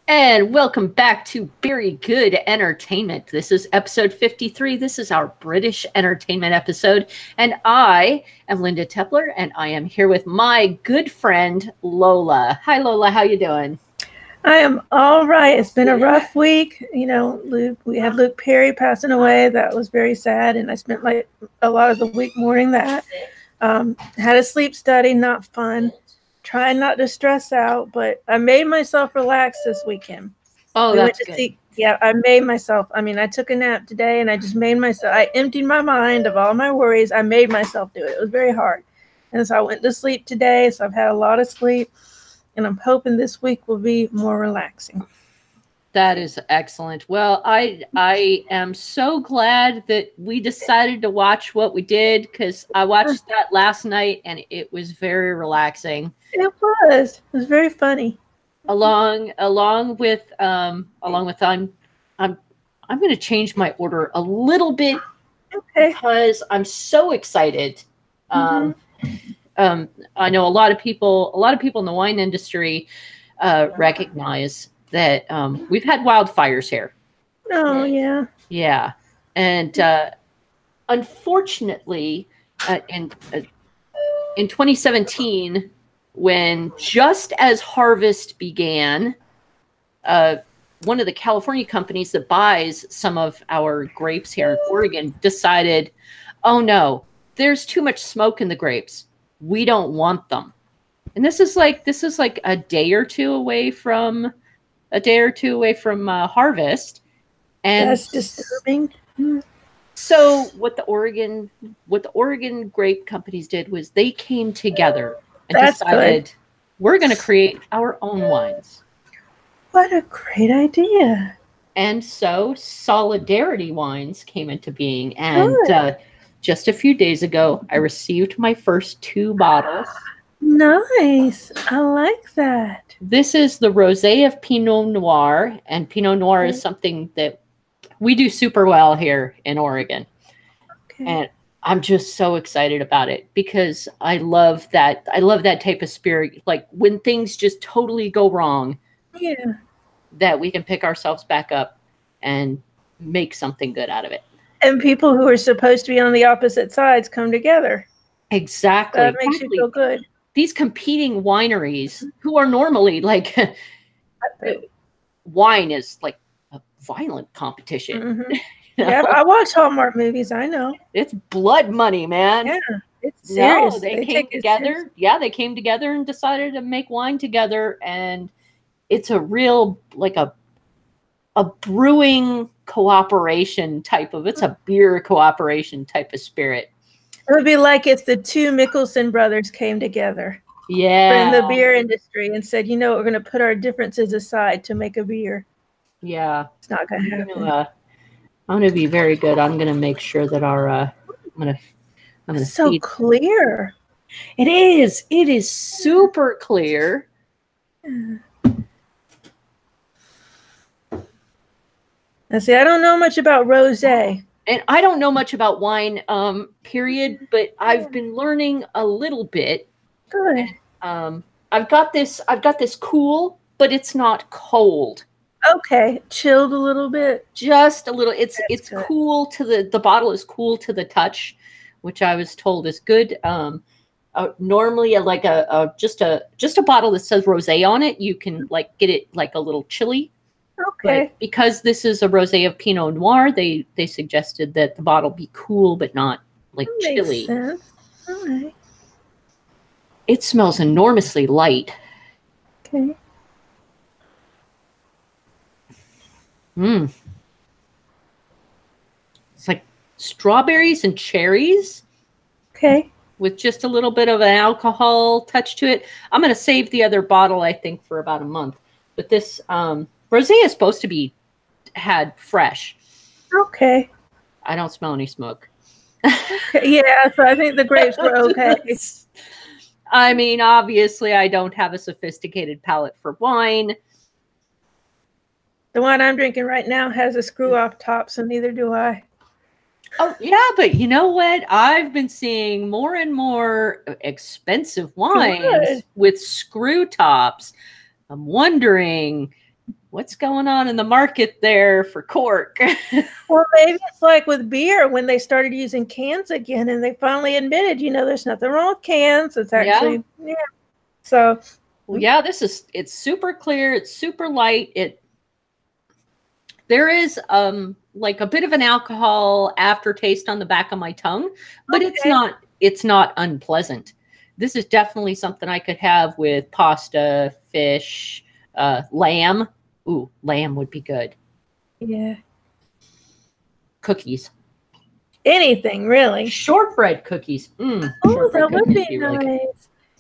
And welcome back to Very Good Entertainment. This is episode 53. This is our British entertainment episode. And I am Linda Tepler, and I am here with my good friend, Lola. Hi, Lola. How you doing? I am all right. It's been a rough week. You know, we had Luke Perry passing away. That was very sad. And I spent like a lot of the week mourning that. Had a sleep study, not fun. Trying not to stress out, but I made myself relax this weekend. Oh, that's good. Yeah, I made myself. I mean, I took a nap today and I just made myself, I emptied my mind of all my worries. I made myself do it. It was very hard. And so I went to sleep today. So I've had a lot of sleep and I'm hoping this week will be more relaxing. That is excellent. Well, I am so glad that we decided to watch what we did, because I watched that last night and it was very relaxing. It was very funny. Along with I'm going to change my order a little bit, okay, because I'm so excited. I know a lot of people in the wine industry recognize that we've had wildfires here. Oh, yeah. Yeah. And unfortunately, in 2017, when just as harvest began, one of the California companies that buys some of our grapes here in Oregon decided, oh, no, there's too much smoke in the grapes. We don't want them. And this is like a day or two away from harvest, and that's disturbing. So what the Oregon grape companies did was they came together and decided, we're going to create our own wines. What a great idea! And so Solidarity Wines came into being, and just a few days ago, I received my first 2 bottles. Nice. I like that. This is the Rosé of Pinot Noir, and Pinot Noir is something that we do super well here in Oregon. Okay. And I'm just so excited about it because I love that type of spirit. Like when things just totally go wrong, that we can pick ourselves back up and make something good out of it. And people who are supposed to be on the opposite sides come together. Exactly. That makes you feel good. These competing wineries who are normally like wine is like a violent competition. Mm-hmm. Yeah, I watch Hallmark movies. I know. It's blood money, man. Yeah, it's serious. No, they came together. Yeah, they came together and decided to make wine together, and it's a real like a brewing cooperation type of. It's a beer cooperation type of spirit. It would be like if the 2 Mickelson brothers came together. Yeah. In the beer industry and said, you know, we're going to put our differences aside to make a beer. Yeah. It's not going to happen. I'm going to be very good. I'm going to make sure that I'm going to so feed. Clear. It is. It is super clear. Now, see, I don't know much about rosé. And I don't know much about wine, period, but I've been learning a little bit. Good. I've got this cool, but it's not cold. Okay. Chilled a little bit. Just a little. It's good. Cool to the bottle is cool to the touch, which I was told is good. Normally like just a bottle that says rosé on it, you can like get it like a little chilly. Okay. But because this is a rosé of Pinot Noir, they suggested that the bottle be cool but not like that chilly. Makes sense. All right. It smells enormously light. Okay. It's like strawberries and cherries. Okay. With just a little bit of an alcohol touch to it. I'm going to save the other bottle, I think, for about a month. But this rosé is supposed to be had fresh. Okay. I don't smell any smoke. Okay. Yeah, so I think the grapes were okay. I mean, obviously, I don't have a sophisticated palate for wine. The wine I'm drinking right now has a screw-off top, so neither do I. Oh, yeah, but you know what? I've been seeing more and more expensive wines with screw tops. I'm wondering what's going on in the market there for cork. Well, maybe it's like with beer when they started using cans again, and they finally admitted, there's nothing wrong with cans. It's actually, yeah. So, well, yeah, it's super clear. It's super light. There is like a bit of an alcohol aftertaste on the back of my tongue, but it's not unpleasant. This is definitely something I could have with pasta, fish, lamb. Ooh, lamb would be good. Yeah. Cookies. Anything, really. Shortbread cookies. Oh, that would be nice. Really,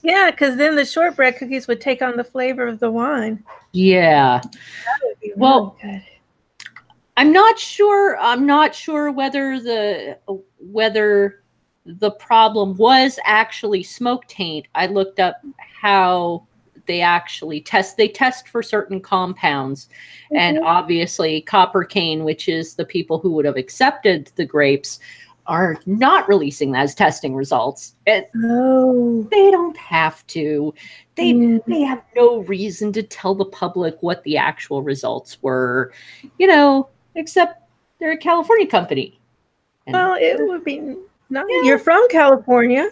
yeah, because then the shortbread cookies would take on the flavor of the wine. Yeah. That would be really good. I'm not sure whether the problem was actually smoke taint. I looked up how they actually test. They test for certain compounds, and obviously copper cane, which is the people who would have accepted the grapes, are not releasing that as testing results. They don't have to. They have no reason to tell the public what the actual results were, except they're a California company. Well, it would be nice. Yeah. You're from California.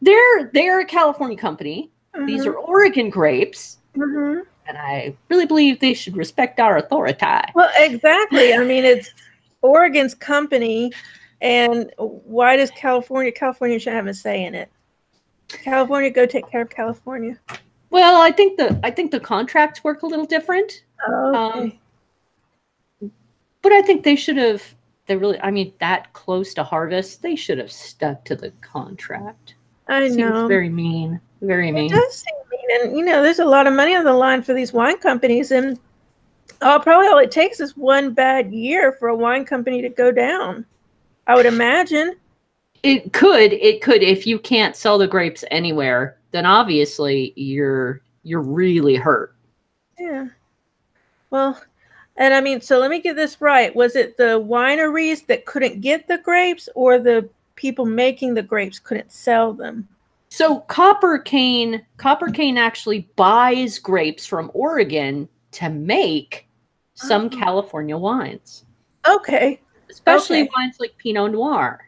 They're a California company. These are Oregon grapes. And I really believe they should respect our authority. Well, exactly. I mean, it's Oregon's company. And why does California should have a say in it? California, go take care of California. Well, I think the contracts work a little different. Okay. But I think they should have. That close to harvest, they should have stuck to the contract. I know. Seems very mean. Very mean. It does seem mean, and there's a lot of money on the line for these wine companies, and probably all it takes is one bad year for a wine company to go down. I would imagine. It could. If you can't sell the grapes anywhere, then obviously you're really hurt. Yeah. Well, and so let me get this right. Was it the wineries that couldn't get the grapes, or the people making the grapes couldn't sell them? So Copper Cane actually buys grapes from Oregon to make some California wines. Okay. Especially wines like Pinot Noir.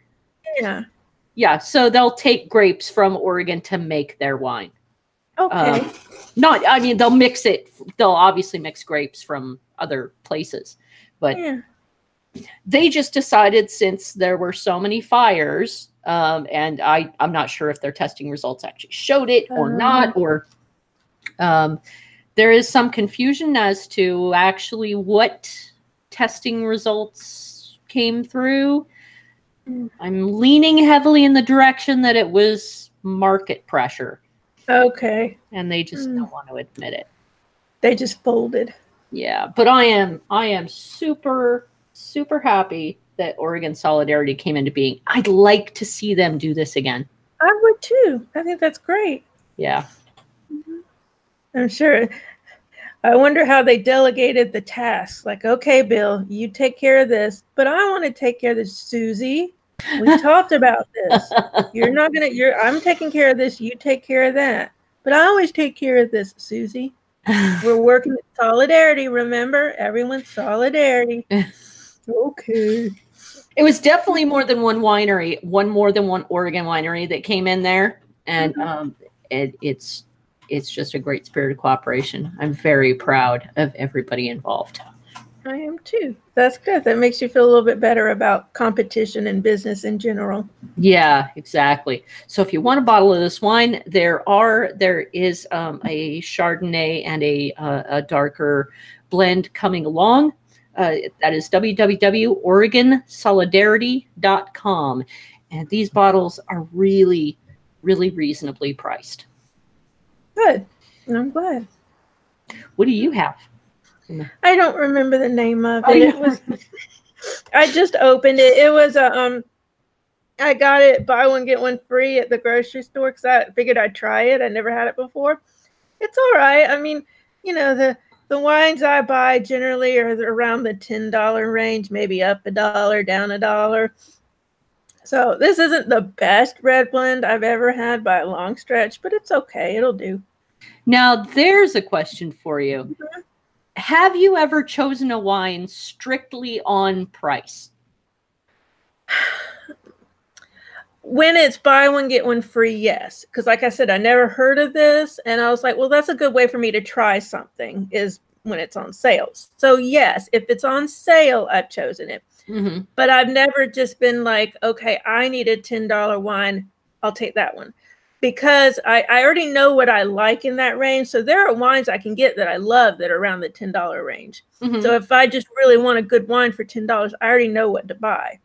Yeah. Yeah, so they'll take grapes from Oregon to make their wine. Okay. They'll mix it. They'll obviously mix grapes from other places. But they just decided, since there were so many fires, and I'm not sure if their testing results actually showed it or not, or there is some confusion as to actually what testing results came through. I'm leaning heavily in the direction that it was market pressure. Okay. And they just don't want to admit it. They just folded. Yeah, but I am super, super happy that Oregon Solidarity came into being. I'd like to see them do this again. I would too. I think that's great. Yeah. I'm sure. I wonder how they delegated the tasks. Like, okay, Bill, you take care of this, but I want to take care of this, Susie. We talked about this. I'm taking care of this. You take care of that. But I always take care of this, Susie. We're working in solidarity. Remember, everyone's solidarity. Okay. It was definitely more than one winery, more than one Oregon winery that came in there, and it's just a great spirit of cooperation. I'm very proud of everybody involved. I am too. That's good. That makes you feel a little bit better about competition and business in general. Yeah, exactly. So if you want a bottle of this wine, there is a Chardonnay and a darker blend coming along. That is www.oregonsolidarity.com. And these bottles are really, really reasonably priced. Good. I'm glad. What do you have? I don't remember the name of it. I just opened it. It was I got it buy one get one free at the grocery store because I figured I'd try it. I never had it before. It's all right. I mean, the wines I buy generally are around the $10 range, maybe up $1, down $1. So this isn't the best red blend I've ever had by a long stretch, but it's okay. It'll do. Now, there's a question for you. Mm-hmm. Have you ever chosen a wine strictly on price? When it's buy one, get one free, yes. Because like I said, I never heard of this. And I was like, well, that's a good way for me to try something is when it's on sales. So yes, if it's on sale, I've chosen it. Mm-hmm. But I've never just been like, okay, I need a $10 wine. I'll take that one. Because I already know what I like in that range. So there are wines I can get that I love that are around the $10 range. Mm-hmm. So if I just really want a good wine for $10, I already know what to buy.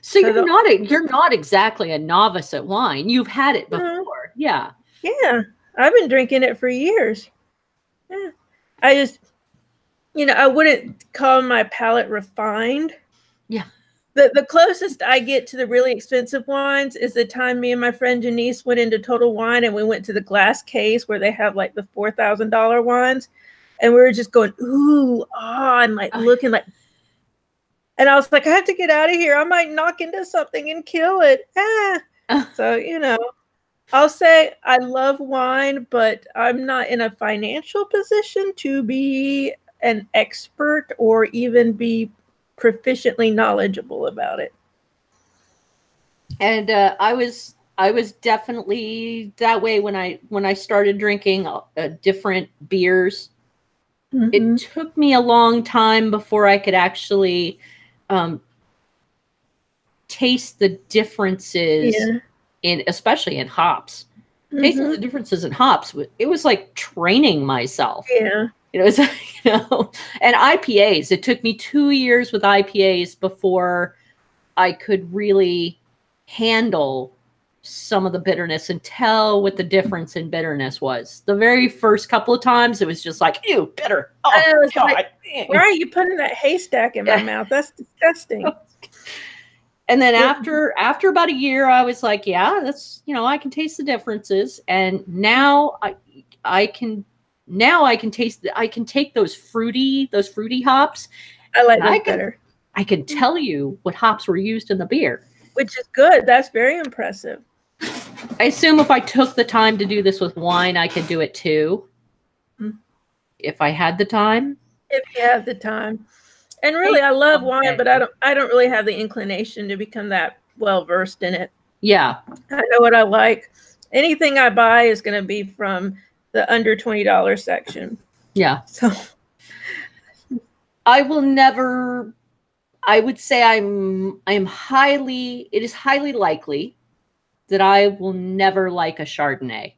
So you're not exactly a novice at wine. You've had it before. Yeah. Yeah. I've been drinking it for years. Yeah. I just, I wouldn't call my palate refined. Yeah. The closest I get to the really expensive wines is the time me and my friend Janice went into Total Wine and we went to the glass case where they have like the $4,000 wines. And we were just going, ooh, and like looking like, and I was like, I have to get out of here. I might knock into something and kill it. So, I'll say I love wine, but I'm not in a financial position to be an expert or even be proficiently knowledgeable about it. And I was definitely that way when I started drinking different beers. Mm-hmm. It took me a long time before I could actually taste the differences especially in hops. Mm-hmm. Tasting the differences in hops, it was like training myself. Yeah. It was, and IPAs. It took me 2 years with IPAs before I could really handle some of the bitterness and tell what the difference in bitterness was. The very first couple of times, it was just like, ew, bitter. Oh, God. Like, why are you putting that haystack in my mouth? That's disgusting. And then after about a year, I was like, yeah, that's, I can taste the differences. And now I can taste, I can take those fruity hops. I like that better. I can tell you what hops were used in the beer. Which is good. That's very impressive. I assume if I took the time to do this with wine, I could do it too. Mm-hmm. If I had the time. If you have the time. And really, I love wine, but I don't really have the inclination to become that well versed in it. Yeah. I know what I like. Anything I buy is going to be from the under $20 section. Yeah. So I will never, I would say it is highly likely that I will never like a Chardonnay.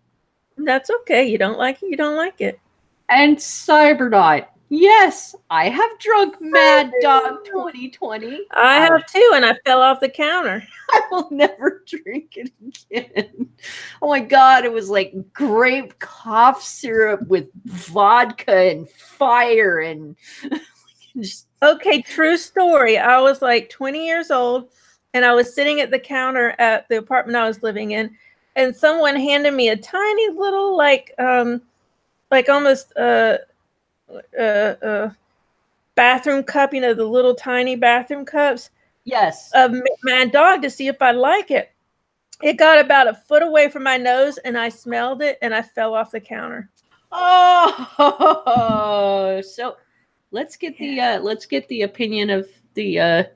That's okay. You don't like it, you don't like it. And Cybernaut. Yes, I have drunk Mad Dog 2020. I have too, and I fell off the counter. I will never drink it again. Oh my God, it was like grape cough syrup with vodka and fire and just... Okay, true story. I was like 20 years old, and I was sitting at the counter at the apartment I was living in, and someone handed me a tiny little, like almost bathroom cup, the little tiny bathroom cups. Yes. Of Mad Dog to see if I like it. It got about a foot away from my nose, and I smelled it, and I fell off the counter. Oh, so let's get the opinion of the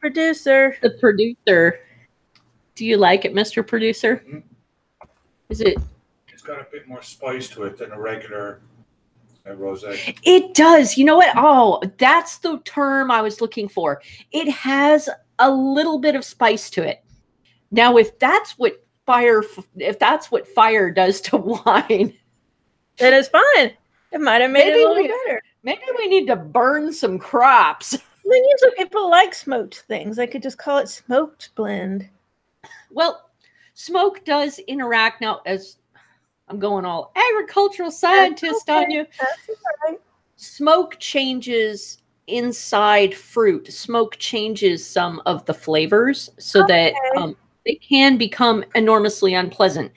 producer. The producer. Do you like it, Mr. Producer? Mm-hmm. Is it? It's got a bit more spice to it than a regular rosé. It does. You know what? Oh, that's the term I was looking for. It has a little bit of spice to it. Now, if that's what fire does to wine, then it's fine. It might have made it a little better. Maybe we need to burn some crops. Well, usually people like smoked things. I could just call it smoked blend. Well, smoke does interact now. As I'm going all agricultural scientist on you. That's right. Smoke changes inside fruit. Smoke changes some of the flavors so that they can become enormously unpleasant.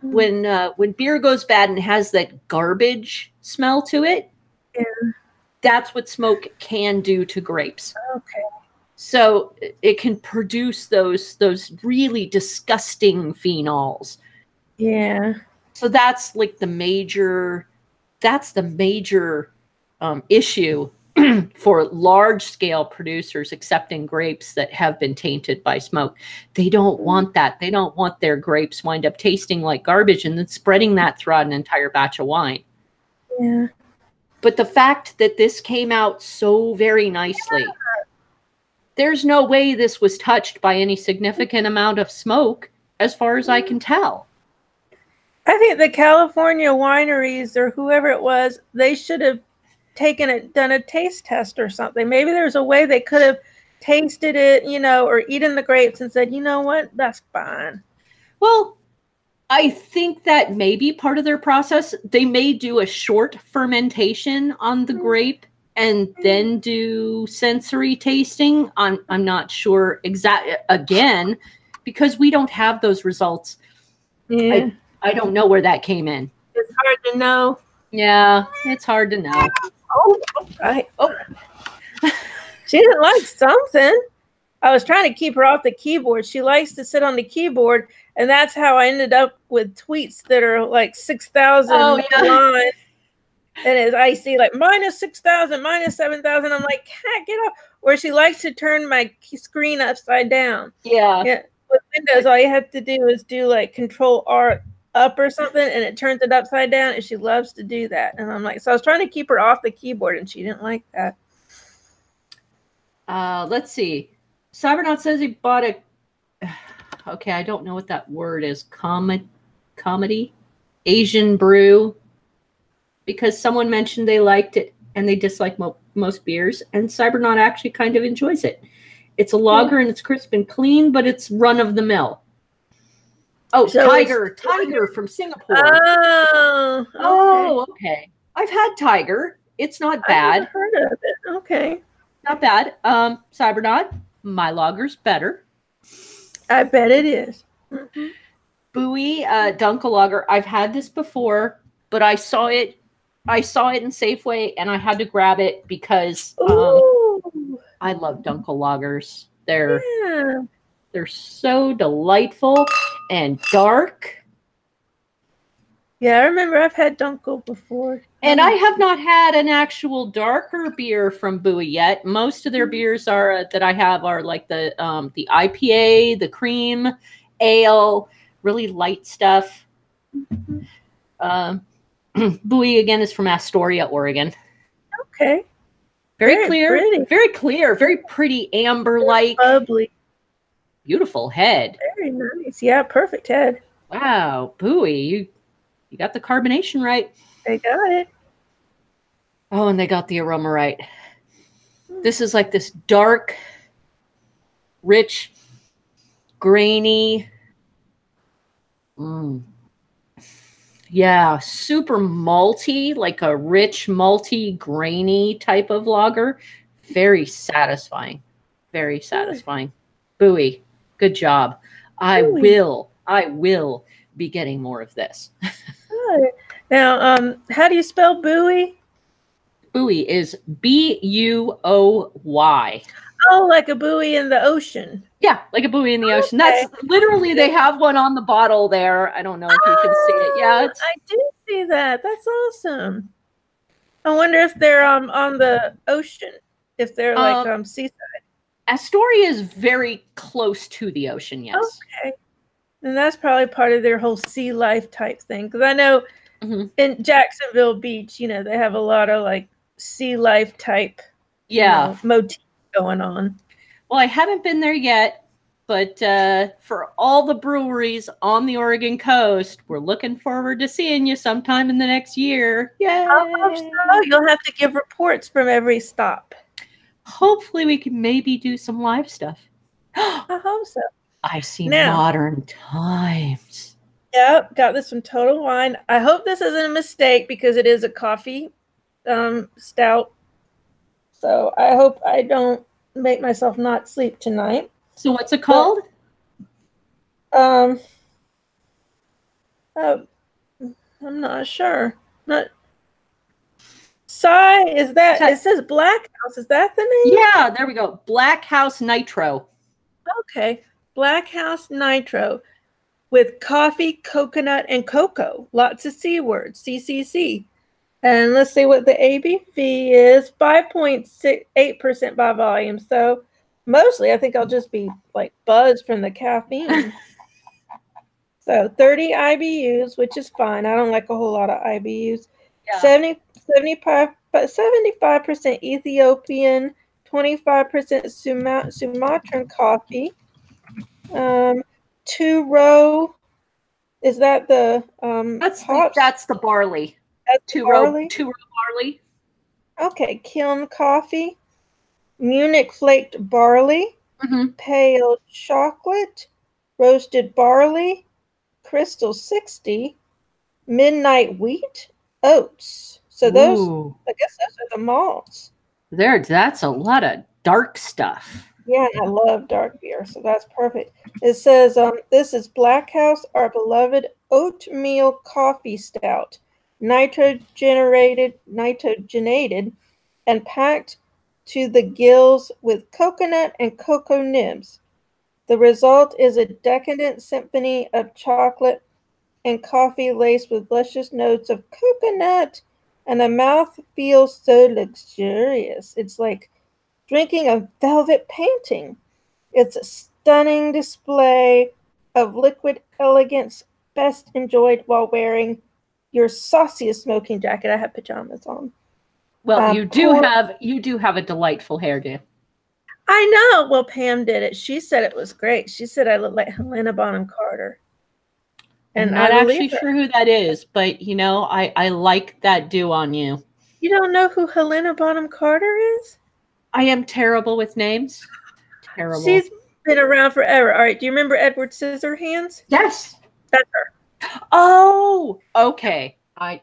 When beer goes bad and has that garbage smell to it, that's what smoke can do to grapes. Okay. So it can produce those really disgusting phenols. Yeah. So that's like the major issue for large scale producers accepting grapes that have been tainted by smoke. They don't want that. They don't want their grapes wind up tasting like garbage and then spreading that throughout an entire batch of wine. Yeah. But the fact that this came out so very nicely, there's no way this was touched by any significant amount of smoke, as far as I can tell. I think the California wineries or whoever it was, they should have done a taste test or something. Maybe there's a way they could have tasted it, or eaten the grapes and said, you know what, that's fine. Well, I think that may be part of their process. They may do a short fermentation on the grape and then do sensory tasting. I'm not sure exactly, again, because we don't have those results. Yeah. I don't know where that came in. It's hard to know. Yeah, it's hard to know. Oh, right. Oh, she didn't like something. I was trying to keep her off the keyboard. She likes to sit on the keyboard, and that's how I ended up with tweets that are like 6,000 lines. And I see like minus 6,000, minus 7,000. I'm like, can't get off. Or she likes to turn my screen upside down. Yeah. With Windows, all you have to do is do like Control R up or something, and it turns it upside down, and she loves to do that. And I'm like, so I was trying to keep her off the keyboard, and she didn't like that. Let's see. Cybernaut says he bought a okay, I don't know what that word is. Comedy Asian brew, because someone mentioned they liked it and they dislike most beers, and Cybernaut actually kind of enjoys it. It's a lager and it's crisp and clean, but it's run of the mill. Oh, so Tiger from Singapore. Oh, okay. I've had Tiger. It's not bad. I've heard of it. Okay. Not bad. Cybernaut, my lager's better. I bet it is. Mm-hmm. Bowie Dunkel lager. I've had this before, but I saw it in Safeway and I had to grab it because I love Dunkel lagers. They're so delightful and dark. Yeah, I remember I've had Dunkel before. And I have not had an actual darker beer from Bowie yet. Most of their beers that I have are like the IPA, the cream, ale, really light stuff. Bowie again is from Astoria, Oregon. Okay. Very clear, very pretty, amber-like. Bubbly. Beautiful head. Very nice. Yeah, perfect head. Wow, Bowie, you got the carbonation right. They got it. Oh, and they got the aroma right. This is like this dark, rich, grainy. Yeah, super malty, like a rich, malty, grainy type of lager. Very satisfying. Very satisfying. Bowie, good job. I will be getting more of this. Now, how do you spell Bowie? Bowie is B-U-O-Y. Oh, like a buoy in the ocean. Yeah, like a buoy in the ocean. That's literally, they have one on the bottle there. I don't know if you can see it. Yeah, I do see that. That's awesome. I wonder if they're on the ocean, if they're like seaside. Astoria is very close to the ocean, yes. Okay. And that's probably part of their whole sea life type thing. Because I know in Jacksonville Beach, they have a lot of like sea life type motifs going on. Well, I haven't been there yet, but for all the breweries on the Oregon coast, we're looking forward to seeing you sometime in the next year. Yay! I hope so. You'll have to give reports from every stop. Hopefully we can maybe do some live stuff. I hope so. I see Modern Times. Yep, got this from Total Wine. I hope this isn't a mistake because it is a coffee stout. So I hope I don't make myself not sleep tonight. So what's it called? I'm not sure. Is that it says Black House? Is that the name? Yeah, there we go. Black House Nitro. Okay. Black House Nitro. with coffee, coconut, and cocoa. Lots of C words, CCC. And let's see what the ABV is, 5.8% by volume. So mostly I think I'll just be like buzzed from the caffeine. So 30 IBUs, which is fine. I don't like a whole lot of IBUs. Yeah. 75% Ethiopian, 25% Sumatran coffee. 2-row, is that the hops? That's the barley. That's two-row barley. Okay, kiln coffee, Munich flaked barley, pale chocolate, roasted barley, crystal 60, midnight wheat, oats. So those, I guess those are the malts. That's a lot of dark stuff. Yeah, and I love dark beer, so that's perfect. It says, this is Black House, our beloved oatmeal coffee stout, nitrogenated, and packed to the gills with coconut and cocoa nibs. The result is a decadent symphony of chocolate and coffee laced with luscious notes of coconut, and the mouth feels so luxurious. It's like drinking a velvet painting. It's a stunning display of liquid elegance, best enjoyed while wearing your sauciest smoking jacket. I have pajamas on. Well, you do have a delightful hairdo. I know. Well, Pam did it. She said it was great. She said I look like Helena Bonham Carter. And I'm not actually sure who that is, but you know, I like that do on you. You don't know who Helena Bonham Carter is? I am terrible with names. Terrible. She's been around forever. All right. Do you remember Edward Scissorhands? Yes. That's her. Oh, okay. I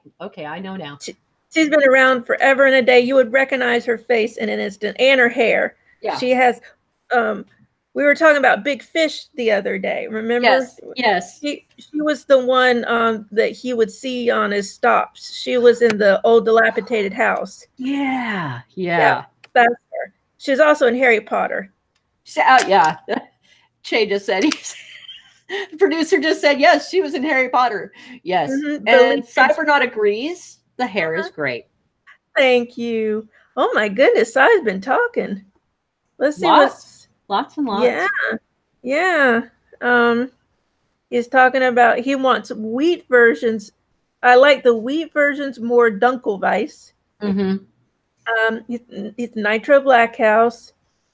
know now. She's been around forever and a day. You would recognize her face in an instant, and her hair. Yeah. She has we were talking about Big Fish the other day. Remember? Yes. She was the one that he would see on his stops. She was in the old dilapidated house. Yeah. That's her. She's also in Harry Potter. Yeah. Che just said, the producer just said, yes, she was in Harry Potter. Yes. And Cybernaut agrees. The hair is great. Thank you. Oh my goodness, Cy's been talking. Let's see lots and lots. Yeah. He's talking about he wants wheat versions. I like the wheat versions more Dunkelweiss. It's Nitro Black House.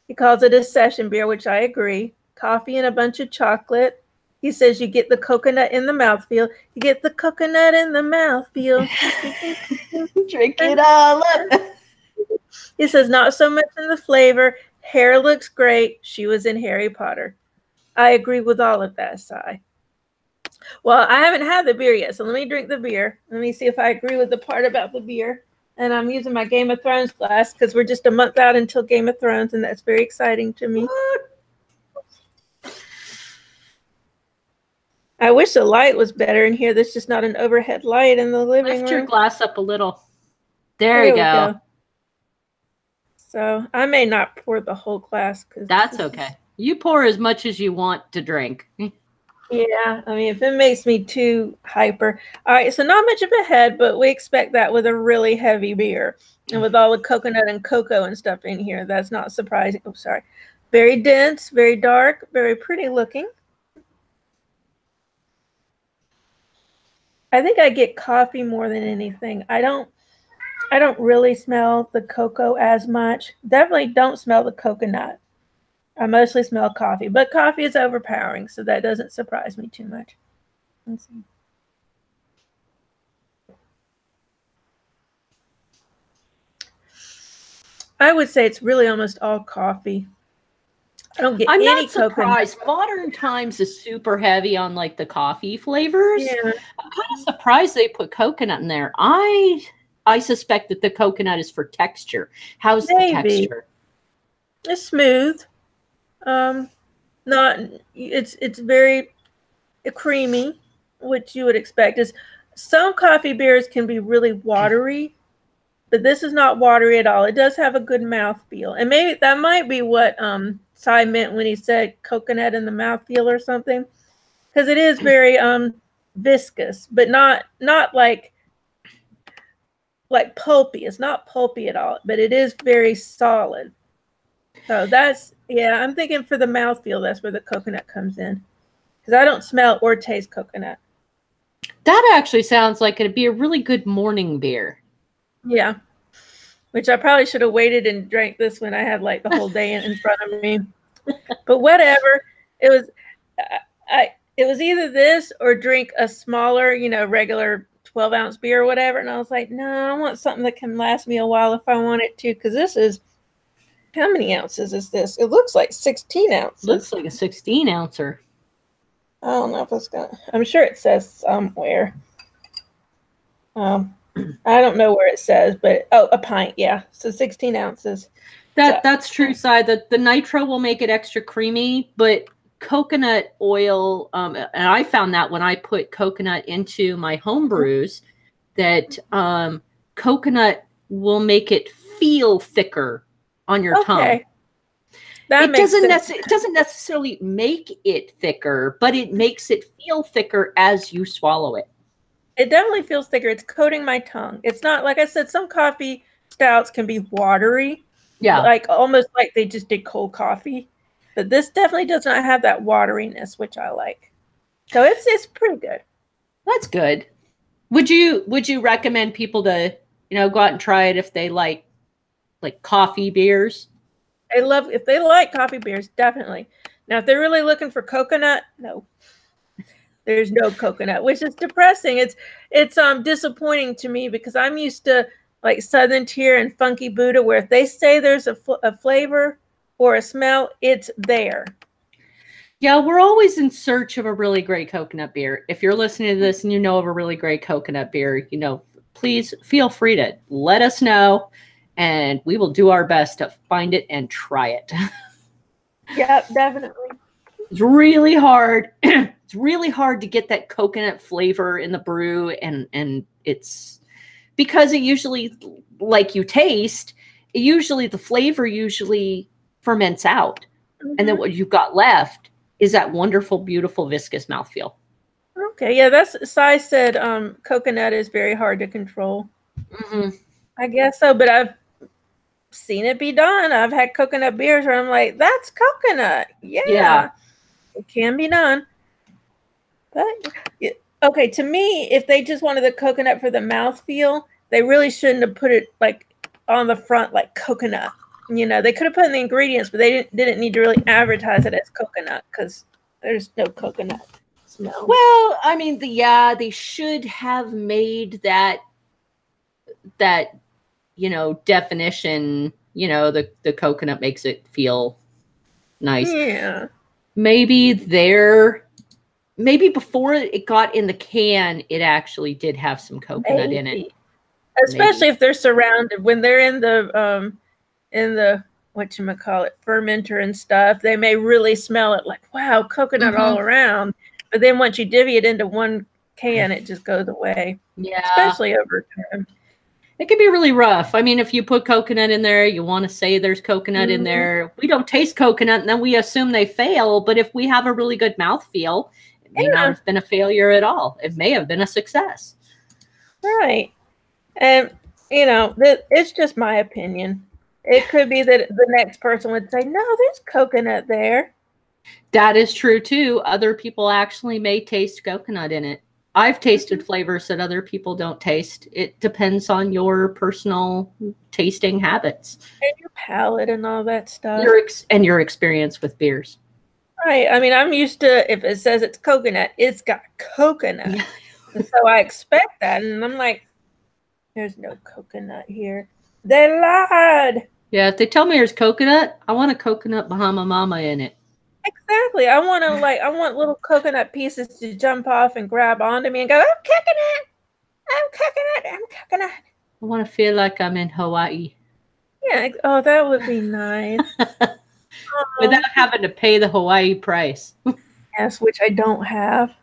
He calls it a session beer, which I agree. Coffee and a bunch of chocolate. He says you get the coconut in the mouthfeel. You get the coconut in the mouthfeel. Drink it all up. He says not so much in the flavor. Hair looks great. She was in Harry Potter. I agree with all of that, Cy. Well, I haven't had the beer yet, so let me drink the beer. Let me see if I agree with the part about the beer. And I'm using my Game of Thrones glass because we're just a month out until Game of Thrones, and that's very exciting to me. I wish the light was better in here. There's just not an overhead light in the living room. Lift your glass up a little. There you go. So I may not pour the whole glass. That's okay. You pour as much as you want to drink. Yeah, I mean, if it makes me too hyper. All right, so not much of a head, but we expect that with a really heavy beer. And with all the coconut and cocoa and stuff in here, that's not surprising. Oh, sorry. Very dense, very dark, very pretty looking. I think I get coffee more than anything. I don't really smell the cocoa as much. Definitely don't smell the coconut. I mostly smell coffee, but coffee is overpowering, so that doesn't surprise me too much. Let's see. I would say it's really almost all coffee. I don't get any not surprised. Coconut. Modern Times is super heavy on like the coffee flavors. Yeah. I'm kind of surprised they put coconut in there. I suspect that the coconut is for texture. How's the texture? It's smooth. It's very creamy, which you would expect. Is some coffee beers can be really watery, but this is not watery at all. It does have a good mouthfeel, and maybe that might be what Cy meant when he said coconut in the mouthfeel or something. because it is very viscous, but not like pulpy. It's not pulpy at all, but it is very solid. So that's, yeah, I'm thinking for the mouthfeel, that's where the coconut comes in. Because I don't smell or taste coconut. That actually sounds like it'd be a really good morning beer. Yeah. Which I probably should have waited and drank this when I had like the whole day in front of me. But whatever. It was either this or drink a smaller, regular 12-ounce beer or whatever. And I was like, no, I want something that can last me a while if I want it to. Because this is, how many ounces is this? It looks like 16 ounces. Looks like a 16-ouncer. I don't know if it's going to, I'm sure it says somewhere. I don't know where it says, but, a pint. Yeah. So 16 ounces. That's true, Si. The nitro will make it extra creamy, but coconut oil, and I found that when I put coconut into my home brews, that coconut will make it feel thicker on your tongue. That it doesn't necessarily make it thicker, but it makes it feel thicker as you swallow it. It definitely feels thicker. It's coating my tongue. It's not, like I said, some coffee stouts can be watery. Yeah. Like almost like they just did cold coffee. But this definitely does not have that wateriness, which I like. So it's pretty good. That's good. Would you recommend people to, go out and try it if they like coffee beers? If they like coffee beers, definitely. Now, if they're really looking for coconut, no. There's no coconut, which is depressing. It's disappointing to me because I'm used to like Southern Tier and Funky Buddha, where if they say there's a flavor or a smell, it's there. Yeah, we're always in search of a really great coconut beer. If you're listening to this and you know of a really great coconut beer, please feel free to let us know, and we will do our best to find it and try it. Yeah, definitely. It's really hard. It's really hard to get that coconut flavor in the brew, and it's because it usually, like you taste, the flavor usually ferments out. Mm-hmm. And then what you've got left is that wonderful, beautiful, viscous mouthfeel. Okay, yeah, that's, Si said coconut is very hard to control. Mm-hmm. I guess so, but I've seen it be done. I've had coconut beers where I'm like, that's coconut. Yeah. It can be done. But, okay, to me, if they just wanted the coconut for the mouthfeel, they really shouldn't have put it like on the front like coconut. They could have put in the ingredients, but they didn't need to really advertise it as coconut because there's no coconut smell. Well, I mean, they should have made that definition. The coconut makes it feel nice. Yeah. Maybe before it got in the can, it actually did have some coconut in it. Especially if they're surrounded when they're in the fermenter and stuff, they may really smell it like, wow, coconut all around. But then once you divvy it into one can, it just goes away. Yeah. Especially over time. It can be really rough. I mean, if you put coconut in there, you want to say there's coconut in there. We don't taste coconut, and then we assume they fail. But if we have a really good mouthfeel, it may not have been a failure at all. It may have been a success. Right. And, it's just my opinion. It could be that the next person would say, no, there's coconut there. That is true, too. Other people actually may taste coconut in it. I've tasted flavors that other people don't taste. It depends on your personal tasting habits. And your palate and all that stuff. Your experience with beers. Right. I mean, I'm used to, if it says it's coconut, it's got coconut. And so I expect that. And I'm like, there's no coconut here. They lied. Yeah, if they tell me there's coconut, I want a coconut Bahama Mama in it. Exactly. I want little coconut pieces to jump off and grab onto me and go, I'm coconut. I'm coconut. I'm coconut. I want to feel like I'm in Hawaii. Yeah. Oh, that would be nice. Without having to pay the Hawaii price. Yes, which I don't have.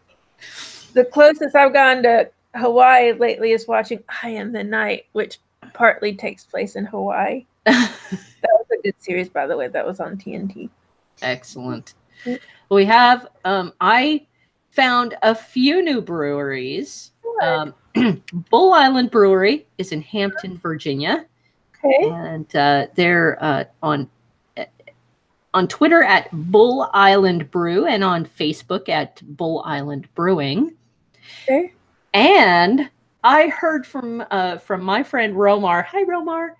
The closest I've gone to Hawaii lately is watching I Am the Night, which partly takes place in Hawaii. That was a good series, by the way. That was on TNT. Excellent. We have found a few new breweries. Bull Island Brewery is in Hampton, Virginia. Okay. And they're on Twitter at Bull Island Brew and on Facebook at Bull Island Brewing. Okay. And I heard from my friend Romar. Hi, Romar.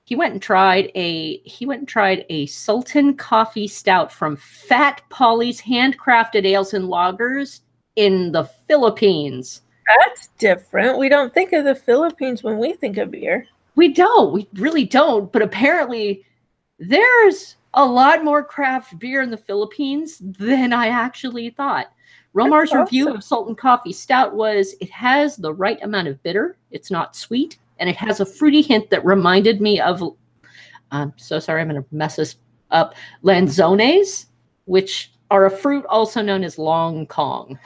He went and tried a Sultan Coffee Stout from Fat Polly's Handcrafted Ales and Lagers in the Philippines. That's different. We don't think of the Philippines when we think of beer. We don't. We really don't. But apparently, there's a lot more craft beer in the Philippines than I actually thought. Romar's review of Sultan Coffee Stout was, it has the right amount of bitter. It's not sweet. And it has a fruity hint that reminded me of, I'm so sorry, I'm going to mess this up, lanzones, which are a fruit also known as long Kong.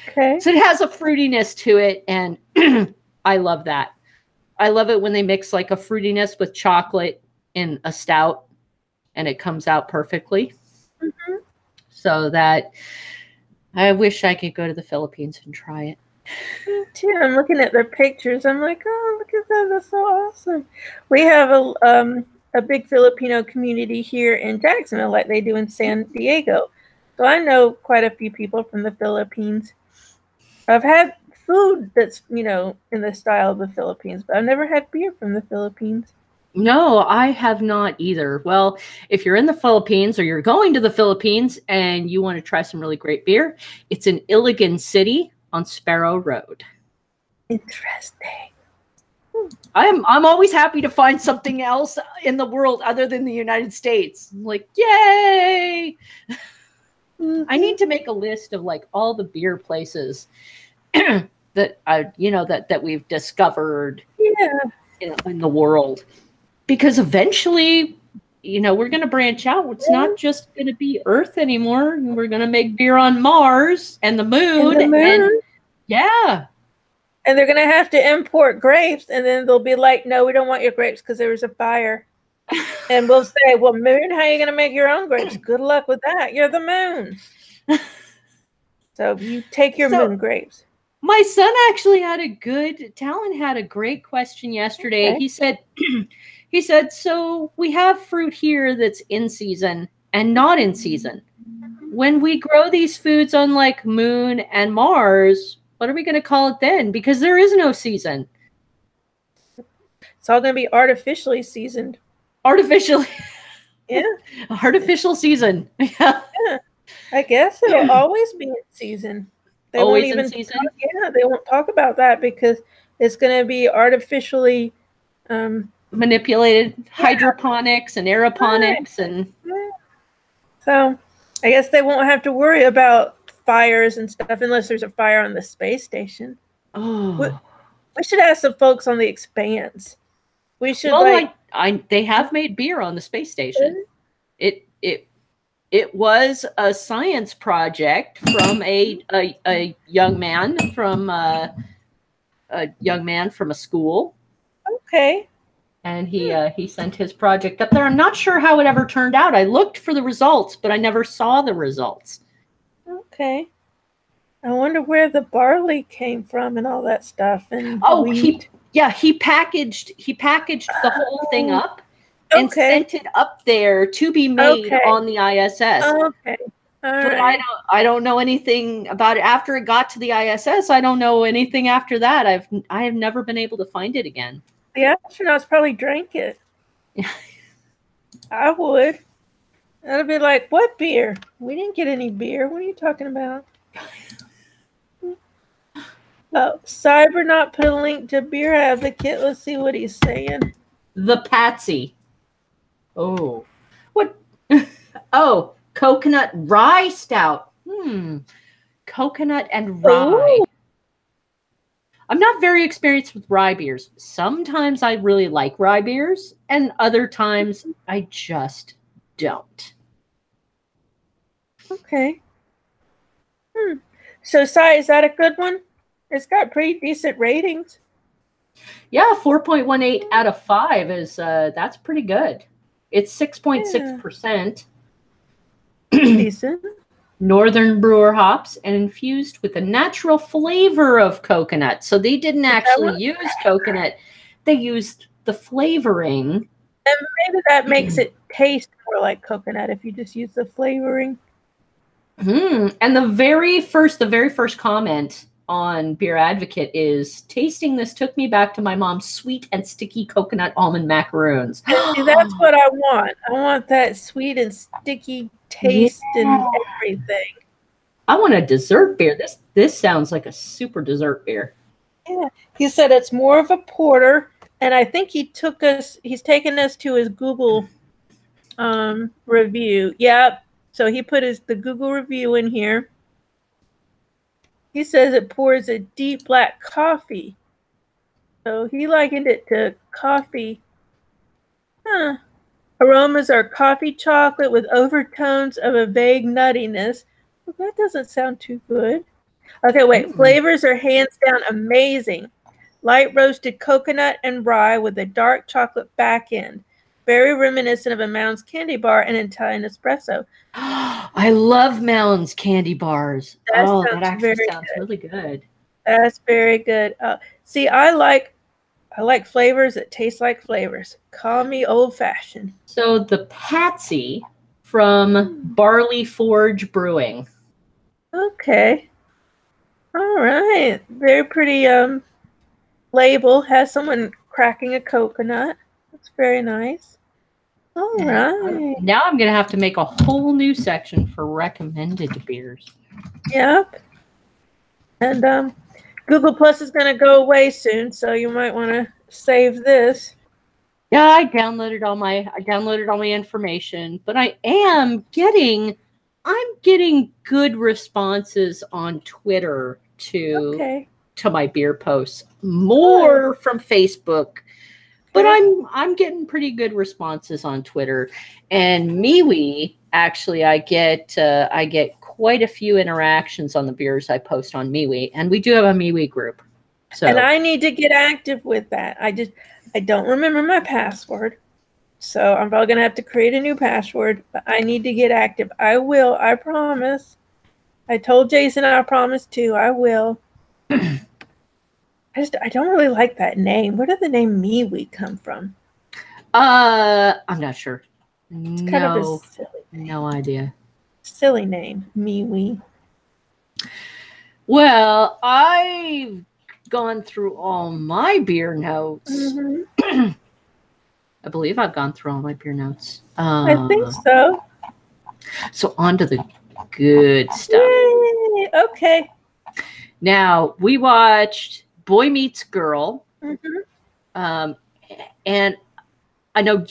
Okay. So it has a fruitiness to it, and I love that. I love it when they mix like a fruitiness with chocolate in a stout, and it comes out perfectly. Mm-hmm. So that I wish I could go to the Philippines and try it. Me too. I'm looking at their pictures. I'm like, oh, look at that. That's so awesome. We have a big Filipino community here in Jacksonville, like they do in San Diego. So I know quite a few people from the Philippines. I've had food that's, in the style of the Philippines, but I've never had beer from the Philippines. No, I have not either. Well, if you're in the Philippines or you're going to the Philippines and you want to try some really great beer, it's in Iligan City on Sparrow Road. Interesting. I'm always happy to find something else in the world other than the United States. I'm like, yay! Mm-hmm. I need to make a list of like all the beer places that that we've discovered in the world. Because eventually, we're going to branch out. It's not just going to be Earth anymore. We're going to make beer on Mars and the moon. And yeah. And they're going to have to import grapes. And then they'll be like, no, we don't want your grapes because there was a fire. And we'll say, well, moon, how are you going to make your own grapes? Good luck with that. You're the moon. So you take your moon grapes. My son actually Talon had a great question yesterday. Okay. He said, so we have fruit here that's in season and not in season. When we grow these foods on like Moon and Mars, what are we going to call it then? Because there is no season. It's all going to be artificially seasoned. Artificially. Yeah. Artificial season. Yeah. I guess it'll always be in season. They always won't even in season? They won't talk about that because it's going to be artificially manipulated hydroponics and aeroponics and so I guess they won't have to worry about fires and stuff unless there's a fire on the space station. Oh, we should ask the folks on the Expanse. We should they have made beer on the space station. It was a science project from a young man from a school. Okay. And he sent his project up there. I'm not sure how it ever turned out. I looked for the results, but I never saw the results. Okay. I wonder where the barley came from and all that stuff. And wheat. He packaged the whole thing up and sent it up there to be made on the ISS. Okay. But I don't know anything about it after it got to the ISS. I don't know anything after that. I have never been able to find it again. The astronauts probably drank it. I would. That'd be like, what beer? We didn't get any beer. What are you talking about? Cybernaut put a link to Beer Advocate. Let's see what he's saying. The Patsy. Oh. What? Oh, coconut rye stout. Coconut and rye. Ooh. I'm not very experienced with rye beers. Sometimes I really like rye beers, and other times I just don't. Okay. So, Sai, is that a good one? It's got pretty decent ratings. Yeah, 4.18 out of 5 is that's pretty good. It's 6.6%. Decent. northern brewer hops and infused with a natural flavor of coconut. So they didn't actually use coconut. They used the flavoring. And maybe that makes it taste more like coconut if you just use the flavoring. And the very first comment on Beer Advocate is, tasting this took me back to my mom's sweet and sticky coconut almond macaroons. See, that's what I want. I want that sweet and sticky taste and everything. I want a dessert beer. This sounds like a super dessert beer. Yeah. He said it's more of a porter, and I think he's taken us to his Google review. Yep. So he put the Google review in here. He says it pours a deep black coffee. So he likened it to coffee. Aromas are coffee chocolate with overtones of a vague nuttiness. Well, that doesn't sound too good. Okay, wait. Flavors are hands down amazing. Light roasted coconut and rye with a dark chocolate back end. Very reminiscent of a Mounds candy bar and Italian espresso. I love Mounds candy bars. That actually sounds good. Really good. That's very good. See, I like flavors that taste like flavors. Call me old-fashioned. So the Patsy from Barley Forge Brewing. Okay. All right. Very pretty label. Has someone cracking a coconut. That's very nice. All right. Now I'm going to have to make a whole new section for recommended beers. Yep. And Google Plus is going to go away soon, so you might want to save this. Yeah, I downloaded all my information, but I'm getting good responses on Twitter to my beer posts. More from Facebook. But I'm getting pretty good responses on Twitter, and MeWe. Actually, I get quite a few interactions on the beers I post on MeWe, and we do have a MeWe group. So, and I need to get active with that. I don't remember my password, so I'm probably gonna have to create a new password. But I need to get active. I will. I promise. I told Jason I promise too. I will. I don't really like that name. Where did the name MeWe come from? I'm not sure. It's kind of a silly name. No idea. Silly name, MeWe. Well, I've gone through all my beer notes. I believe I've gone through all my beer notes. I think so. So on to the good stuff. Yay! Okay. Now, we watched Boy Meets Girl. And I know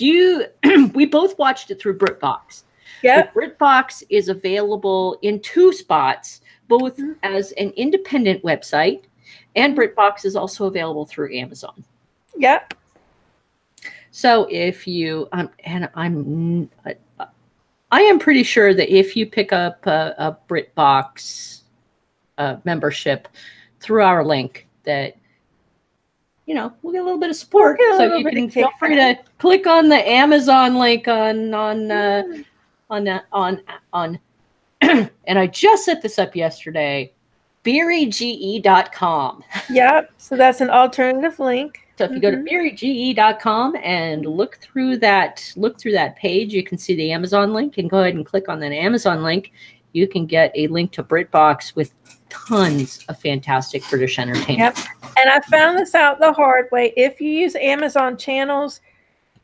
we both watched it through BritBox. Yeah. BritBox is available in 2 spots, both as an independent website, and BritBox is also available through Amazon. Yeah. So if you, I am pretty sure that if you pick up a BritBox membership through our link, that we'll get a little bit of support. So you can feel free to click on the Amazon link on and I just set this up yesterday, beeryge.com. Yep. So that's an alternative link. So if you go to beeryge.com and look through that page, you can see the Amazon link, and go ahead and click on that Amazon link. You can get a link to BritBox with tons of fantastic British entertainment. Yep. And I found this out the hard way. If you use Amazon channels,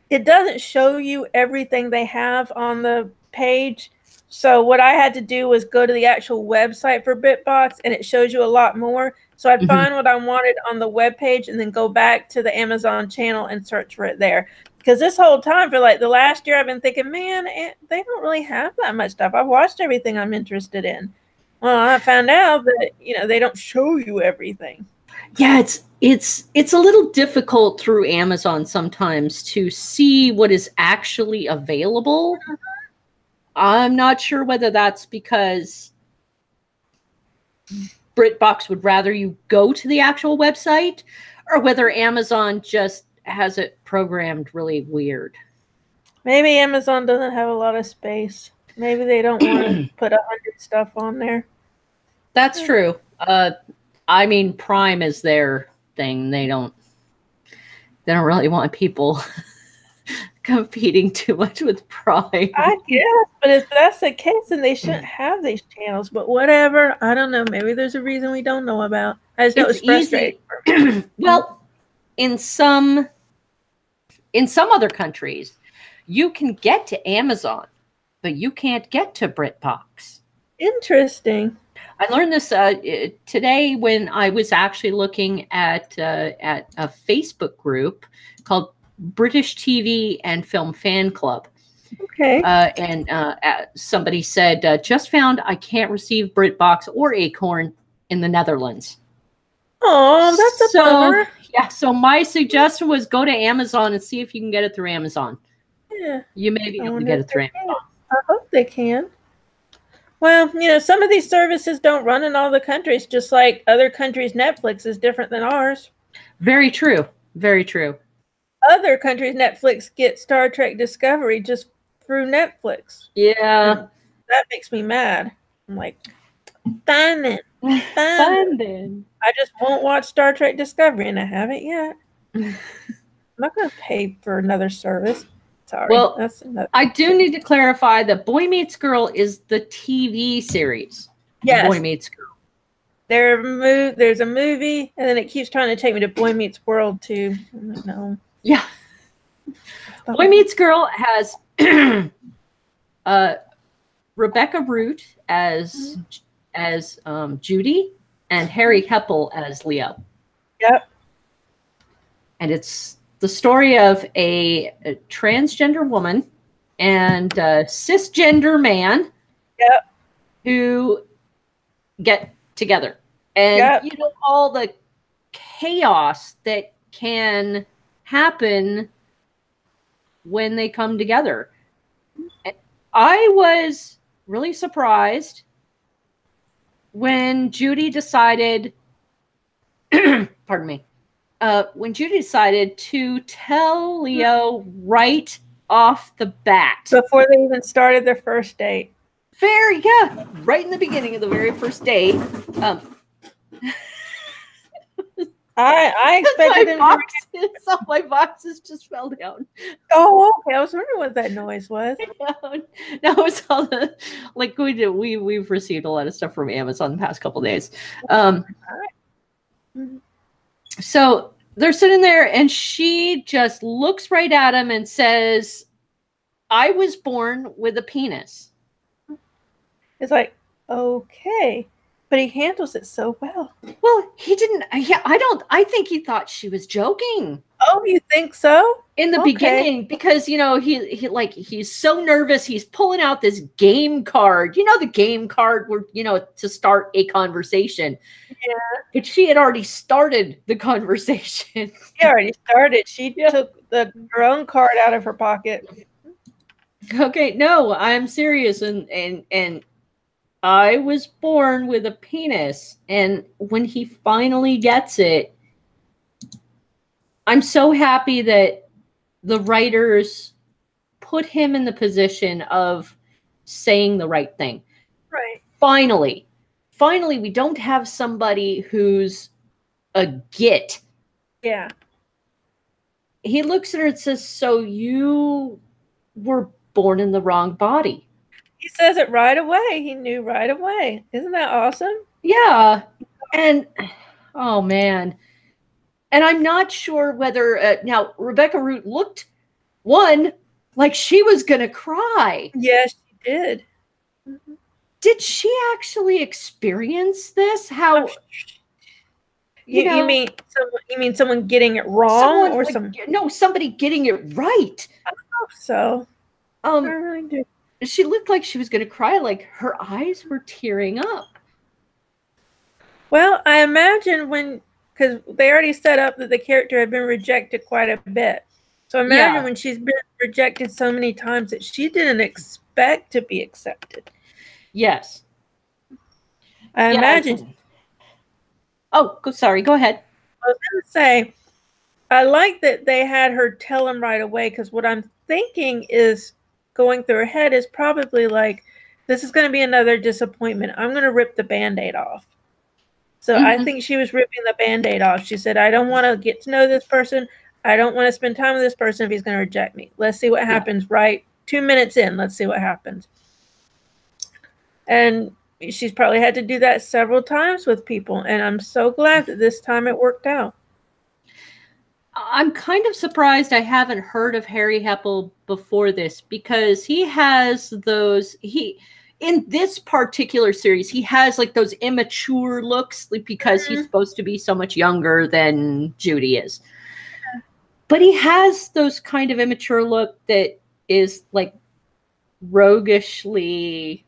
it doesn't show you everything they have on the page. So what I had to do was go to the actual website for BritBox, and it shows you a lot more. So I'd find what I wanted on the web page and then go back to the Amazon channel and search for it there. Because this whole time, for like the last year, I've been thinking, man, they don't really have that much stuff. I've watched everything I'm interested in. Well, I found out that, they don't show you everything. Yeah, it's a little difficult through Amazon sometimes to see what is actually available. I'm not sure whether that's because BritBox would rather you go to the actual website, or whether Amazon just has it programmed really weird. Maybe Amazon doesn't have a lot of space. Maybe they don't want to put 100 stuff on there. That's true. I mean, Prime is their thing. They don't really want people competing too much with Prime. I guess, but if that's the case, then they shouldn't have these channels. But whatever, I don't know. Maybe there's a reason we don't know about. I just know it's frustrating. Well, in some other countries, you can get to Amazon, but you can't get to BritBox. Interesting. I learned this today when I was actually looking at a Facebook group called British TV and Film Fan Club. Okay. And somebody said, just found I can't receive BritBox or Acorn in the Netherlands. Oh, that's a bummer. Yeah, so my suggestion was go to Amazon and see if you can get it through Amazon. Yeah. You may be able to get it through Amazon. I hope they can. Well, some of these services don't run in all the countries, just like other countries' Netflix is different than ours. Very true. Very true. Other countries' Netflix get Star Trek Discovery just through Netflix. Yeah. And that makes me mad. I'm like, fine then. Fine then. I just won't watch Star Trek Discovery, and I haven't yet. I'm not going to pay for another service. Sorry. Well, that's another. I do need to clarify that Boy Meets Girl is the TV series. Yes. Boy Meets Girl. There's a movie, and then it keeps trying to take me to Boy Meets World too. I'm like, no. Yeah. Boy Meets Girl has Rebecca Root as Judy and Harry Heppel as Leo. Yep. And it's the story of a transgender woman and a cisgender man. Yep. Who get together. And all the chaos that can happen when they come together. I was really surprised when Judy decided pardon me, when Judy decided to tell Leo right off the bat. Before they even started their first date. Right in the beginning of the very first date. I expected him my boxes just fell down. Oh, okay. I was wondering what that noise was. No, it's all the we've received a lot of stuff from Amazon the past couple of days. So they're sitting there and she just looks right at him and says, I was born with a penis. It's like, okay. But he handles it so well. Well, he didn't. Yeah, I think he thought she was joking. Oh, you think so? In the beginning, because he's so nervous. He's pulling out this game card. The game card where to start a conversation. Yeah. But she had already started the conversation. She already started. She took her own card out of her pocket. Okay, no, I'm serious, and I was born with a penis, and when he finally gets it, I'm so happy that the writers put him in the position of saying the right thing. Right. Finally, we don't have somebody who's a git. Yeah. He looks at her and says, so you were born in the wrong body. He says it right away. He knew right away. Isn't that awesome? Yeah. And, oh, man. And I'm not sure whether, now, Rebecca Root looked, like she was going to cry. Yes, she did. Mm-hmm. Did she actually experience this? How... You mean someone getting it wrong, somebody getting it right? I hope so. I really do. She looked like she was going to cry, like her eyes were tearing up. Well, I imagine because they already set up that the character had been rejected quite a bit. So imagine when she's been rejected so many times that she didn't expect to be accepted. Yes. I imagine. Oh, sorry. Go ahead. I was going to say, I like that they had her tell him right away, because what I'm thinking is going through her head is probably like, this is going to be another disappointment. I'm going to rip the Band-Aid off. So I think she was ripping the Band-Aid off. She said, I don't want to get to know this person. I don't want to spend time with this person if he's going to reject me. Let's see what happens right 2 minutes in. Let's see what happens. And she's probably had to do that several times with people. And I'm so glad that this time it worked out. I'm kind of surprised I haven't heard of Harry Heppel before this, because he has those, in this particular series, he has like those immature looks, like, because he's supposed to be so much younger than Judy is. But he has those kind of immature look that is like roguishly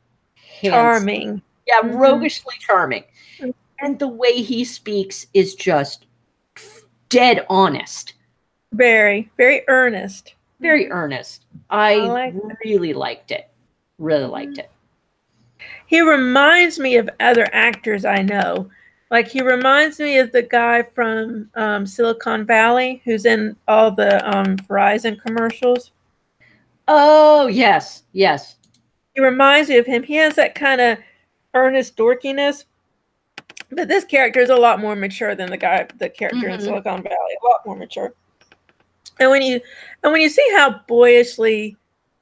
charming. Yeah, roguishly charming. And the way he speaks is just dead honest. Very, very earnest. Very earnest. I really liked it. Really liked it. He reminds me of other actors I know. Like, he reminds me of the guy from Silicon Valley who's in all the Verizon commercials. Oh, yes. Yes. He reminds me of him. He has that kind of earnest dorkiness. But this character is a lot more mature than the character in Silicon Valley. A lot more mature. And when you see how boyishly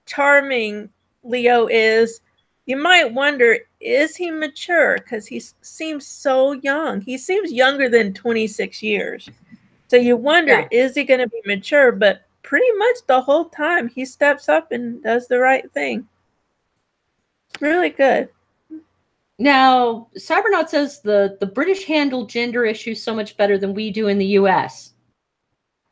charming Leo is, you might wonder, is he mature? Because he seems so young. He seems younger than 26 years. So you wonder, is he going to be mature? But pretty much the whole time he steps up and does the right thing. Really good. Now, Cybernaut says the British handle gender issues so much better than we do in the US.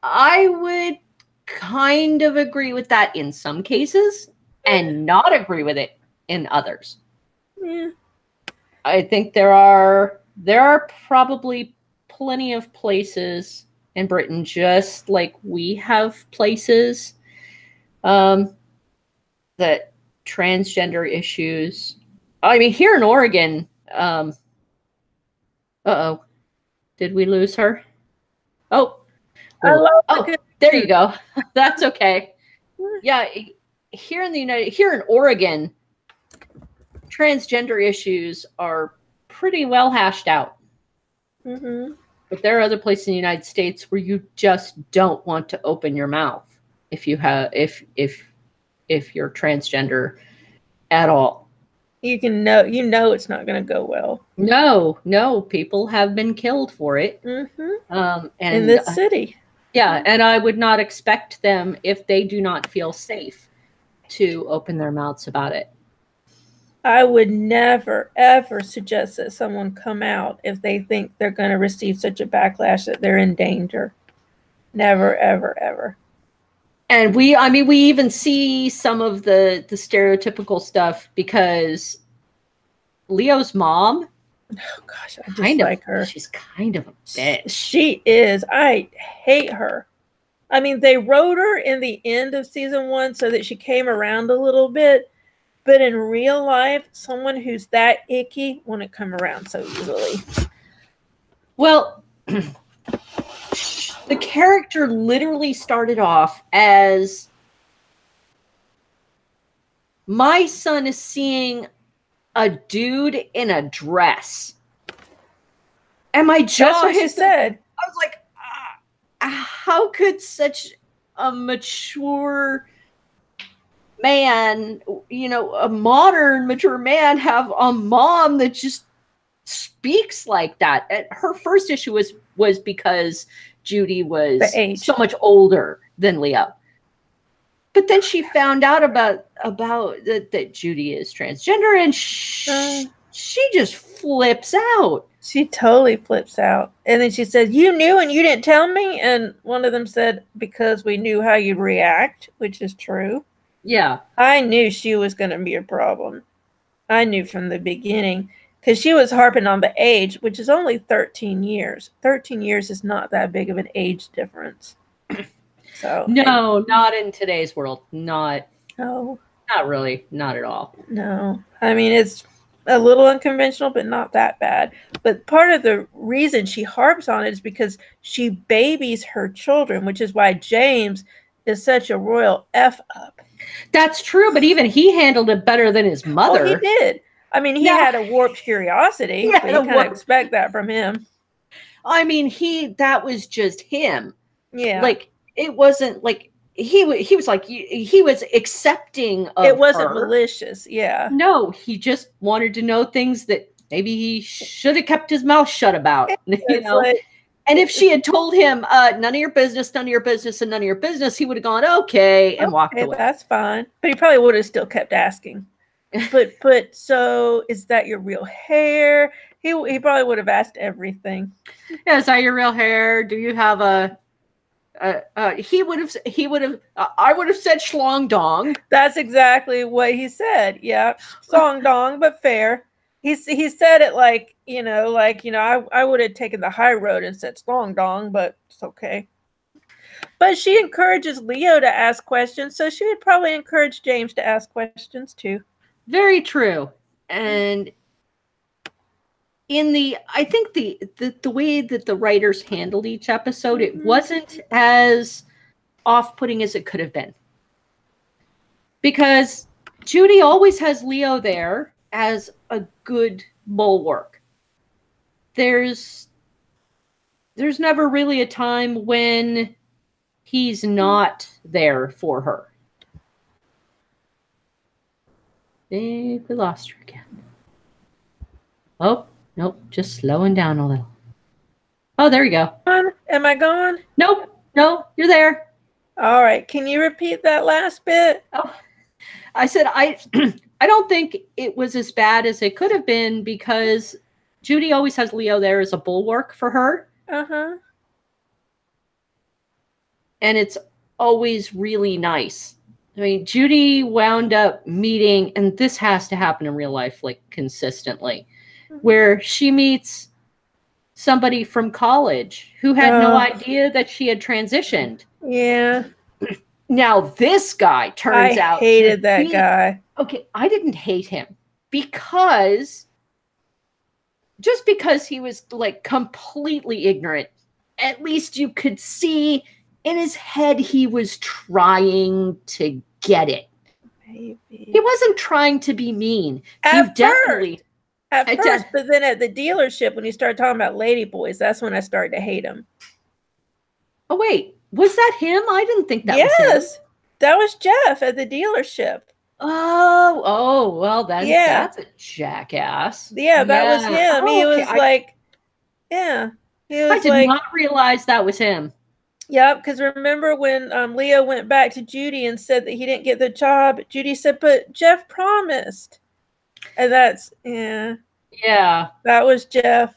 I would kind of agree with that in some cases and not agree with it in others. Yeah. I think there are probably plenty of places in Britain, just like we have places, that transgender issues. I mean, here in Oregon, uh-oh. Did we lose her? Oh. There you go. That's okay. Yeah, here in Oregon, transgender issues are pretty well hashed out. But there are other places in the United States where you just don't want to open your mouth if you're transgender at all. You know it's not going to go well. No, people have been killed for it. And in this city. Yeah, and I would not expect them, if they do not feel safe, to open their mouths about it. I would never, ever suggest that someone come out if they think they're going to receive such a backlash that they're in danger. Never, ever, ever. And we even see some of the stereotypical stuff, because Leo's mom, oh gosh, I just like her. She's kind of a bitch. She is. I hate her. I mean, they wrote her in the end of season 1 so that she came around a little bit. But in real life, someone who's that icky wouldn't come around so easily. Well, the character literally started off as, my son is seeing a dude in a dress. And my jaw, that's what he said. I was like, how could such a mature man, a modern mature man, have a mom that just speaks like that? And her first issue was because Judy was so much older than Leo. But then she found out about that Judy is transgender, and she just flips out. She totally flips out. And then she said, "You knew and you didn't tell me?" And one of them said, "Because we knew how you'd react," which is true. Yeah. I knew she was going to be a problem. I knew from the beginning, because she was harping on the age, which is only 13 years. 13 years is not that big of an age difference. So no, not in today's world. Not really. Not at all. No. I mean, it's a little unconventional, but not that bad. But part of the reason she harps on it is because she babies her children, which is why James is such a royal F up. That's true, but even he handled it better than his mother. Oh, he did. I mean, he had a warped curiosity. But you kind of expect that from him. I mean, that was just him. Yeah. Like, it wasn't like he was like he was accepting of it wasn't her. Malicious. Yeah. No, he just wanted to know things that maybe he should have kept his mouth shut about. You know. Like, and if she had told him, none of your business, none of your business, and none of your business, he would have gone, okay, and walked away. That's fine. But he probably would have still kept asking. But so is that your real hair? He probably would have asked everything. Yeah, is that your real hair? Do you have he would have I would have said schlong dong. That's exactly what he said. Yeah. Song dong, but fair. He said it like, I would have taken the high road and said schlong dong, but it's okay. But she encourages Leo to ask questions, so she would probably encourage James to ask questions too. Very true. And I think the way that the writers handled each episode, it wasn't as off-putting as it could have been. Because Judy always has Leo there as a good bulwark. There's never really a time when he's not there for her. We lost her again. Oh, nope, just slowing down a little. Oh, there you go. Am I gone? Nope, no, you're there. All right, can you repeat that last bit? Oh, I said I don't think it was as bad as it could have been because Judy always has Leo there as a bulwark for her. Uh-huh. And it's always really nice. I mean, Judy wound up meeting, and this has to happen in real life, like consistently, where she meets somebody from college who had no idea that she had transitioned. Yeah. Now this guy turns out. I hated that guy. Okay, I didn't hate him because he was like completely ignorant. At least you could see in his head he was trying to get it. Maybe. He wasn't trying to be mean. At first, but then at the dealership when he started talking about ladyboys, that's when I started to hate him. Oh wait, was that him? I didn't think that was him. Yes, that was Jeff at the dealership. Oh, well, that's a jackass. Yeah, that was him. He was like, yeah. I did not realize that was him. Yeah, because remember when Leo went back to Judy and said that he didn't get the job, Judy said, but Jeff promised. And that's, yeah, that was Jeff.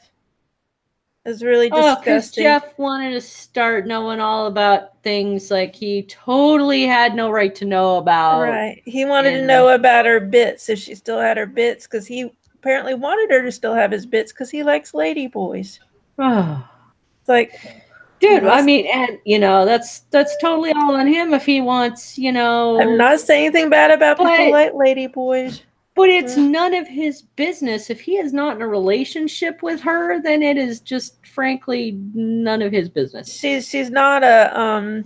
It was really disgusting. Because Jeff wanted to start knowing all about things like he totally had no right to know about. Right. He wanted to know about her bits, if she still had her bits, because he apparently wanted her to still have his bits because he likes ladyboys. It's like, dude, I mean, and that's totally all on him if he wants, I'm not saying anything bad about people like ladyboys. But it's none of his business. If he is not in a relationship with her, then it is just, frankly, none of his business. She's not a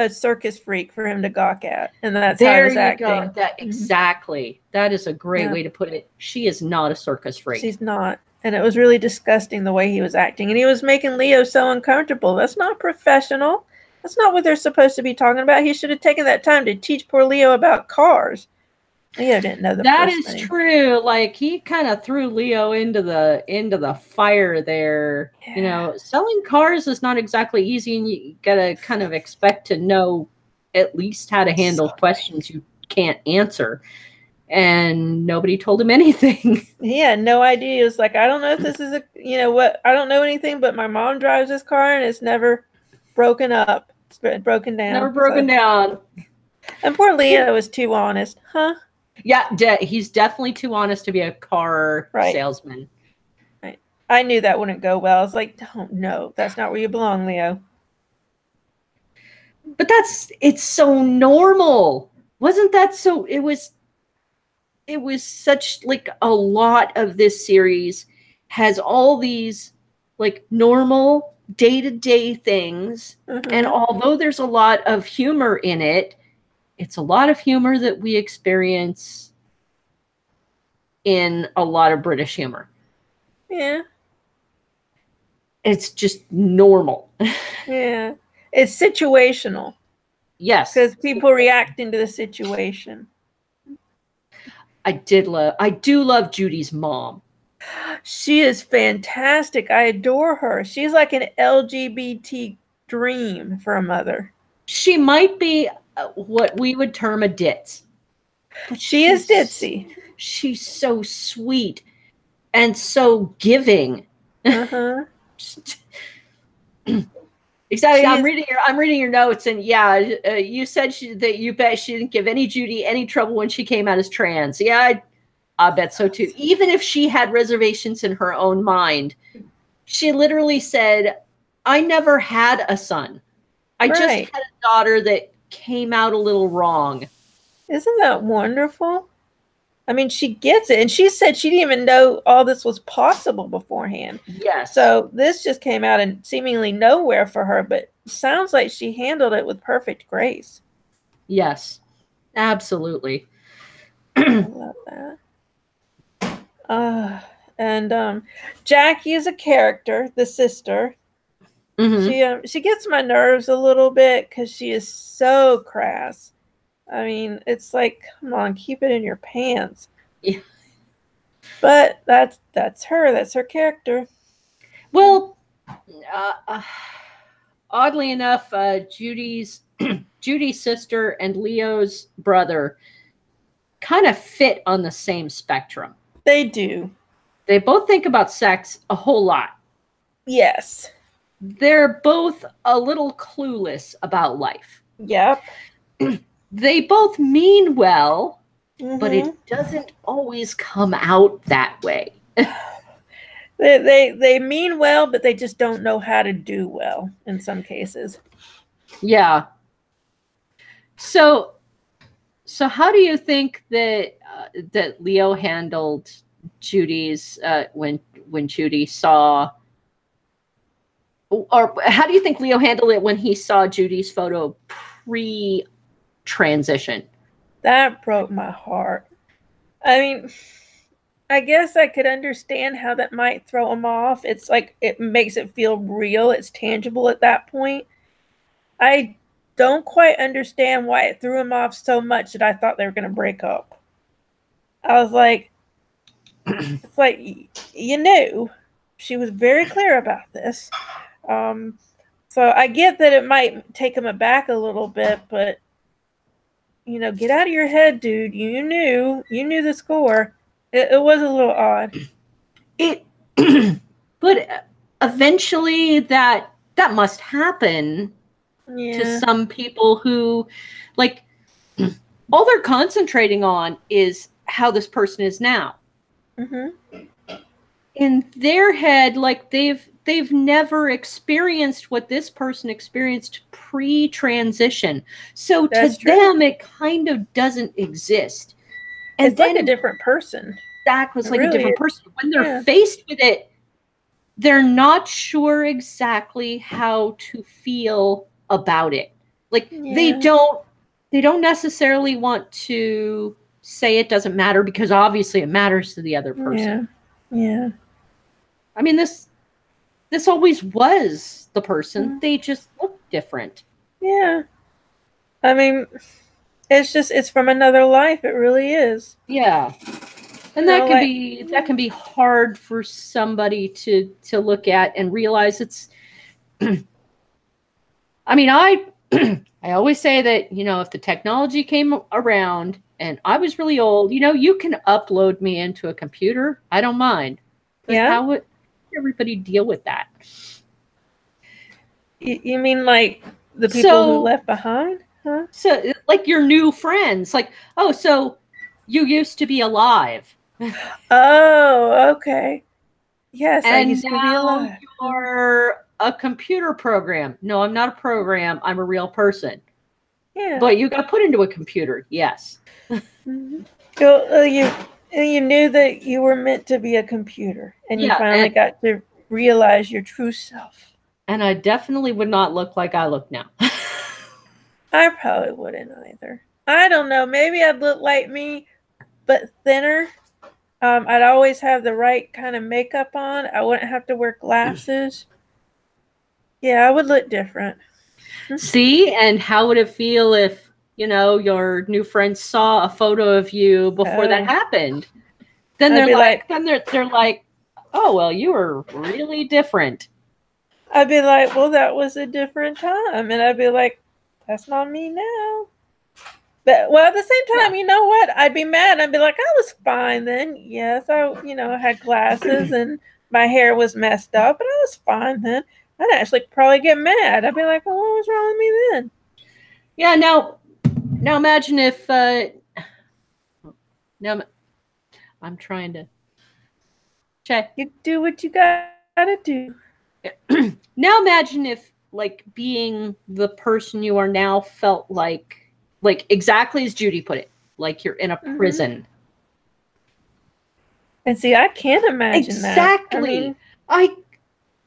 circus freak for him to gawk at, and that's how he's acting. Exactly. That is a great way to put it. She is not a circus freak. She's not. And it was really disgusting the way he was acting. And he was making Leo so uncomfortable. That's not professional. That's not what they're supposed to be talking about. He should have taken that time to teach poor Leo about cars. Leo didn't know that is true. Like he kind of threw Leo into the fire there. Yeah. Selling cars is not exactly easy, and you gotta kind of expect to know at least how to handle questions you can't answer. And nobody told him anything. He had no idea. He was like, I don't know if this is I don't know anything, but my mom drives this car and it's never broken up. It's been broken down. Never broken down. And poor Leo was too honest, huh? Yeah, he's definitely too honest to be a car salesman. Right. I knew that wouldn't go well. I was like, no, that's not where you belong, Leo. But it's so normal. Wasn't that so? It was such like a lot of this series has all these like normal day-to-day things. And although there's a lot of humor in it, it's a lot of humor that we experience in a lot of British humor. Yeah. It's just normal. Yeah. It's situational. Yes. Because people react into the situation. I do love Judy's mom. She is fantastic. I adore her. She's like an LGBT dream for a mother. She might be what we would term a ditz. But she is ditzy. She's so sweet and so giving. Uh-huh. Exactly. I'm reading your notes, and yeah, you said that you bet she didn't give Judy any trouble when she came out as trans. Yeah, I bet so too. Even if she had reservations in her own mind, she literally said, "I never had a son. I just had a daughter that came out a little wrong." Isn't that wonderful? I mean, she gets it. And she said she didn't even know all this was possible beforehand. Yes. So this just came out of seemingly nowhere for her, but sounds like she handled it with perfect grace. Yes, absolutely. I love that. And Jackie is a character, the sister. Mm-hmm. She gets my nerves a little bit because she is so crass. I mean, it's like, come on, keep it in your pants. Yeah. But that's her. That's her character. Well, oddly enough, Judy's sister and Leo's brother kind of fit on the same spectrum. They do. They both think about sex a whole lot. Yes. They're both a little clueless about life. Yep. They both mean well, mm-hmm. but it doesn't always come out that way. They mean well, but they just don't know how to do well in some cases. Yeah. So how do you think that that Leo handled Judy's when Judy saw, or how do you think Leo handled it when he saw Judy's photo pre-transition? That broke my heart. I mean, I guess I could understand how that might throw him off. It's like it makes it feel real. It's tangible at that point. I don't quite understand why it threw him off so much that I thought they were going to break up. I was like, it's like, you knew. She was very clear about this. So I get that it might take him aback a little bit, but, you know, get out of your head, dude. You knew the score. It was a little odd. But eventually that must happen to some people who, like, all they're concentrating on is how this person is now. Mm-hmm. In their head, like they've never experienced what this person experienced pre-transition. So to them, it kind of doesn't exist. And it's like a different person. Exactly. It's like a different person. When they're faced with it, they're not sure exactly how to feel about it. Like they don't necessarily want to say it doesn't matter, because obviously it matters to the other person. Yeah. I mean, this always was the person. They just look different. Yeah. I mean, it's from another life. It really is. Yeah. And that can be hard for somebody to look at and realize it's I mean, I always say that, you know, if the technology came around and I was really old, you know, you can upload me into a computer. I don't mind. But how would everybody deal with that? You mean like the people who left behind? Huh? So like your new friends, like, oh, so you used to be alive. Oh, okay. Yes, and I used to be alive. You're a computer program. No, I'm not a program. I'm a real person. Yeah. But you got put into a computer. Yes. Mm-hmm. So you knew that you were meant to be a computer, and you finally got to realize your true self. And I definitely would not look like I look now. I probably wouldn't either. I don't know. Maybe I'd look like me, but thinner. I'd always have the right kind of makeup on. I wouldn't have to wear glasses. Yeah, I would look different. See, and how would it feel if, you know, your new friends saw a photo of you before that happened? Then they're like, they're like, oh, well, you were really different. I'd be like, well, that was a different time. And I'd be like, that's not me now. But, well, at the same time, you know what? I'd be mad. I'd be like, I was fine then. Yes, I had glasses and my hair was messed up, but I was fine then. I'd actually probably get mad. I'd be like, well, what was wrong with me then? Yeah, now imagine if, now I'm trying to check. You do what you gotta do. Now imagine if, like, being the person you are now felt like exactly as Judy put it, like you're in a prison. And see, I can't imagine that. Exactly.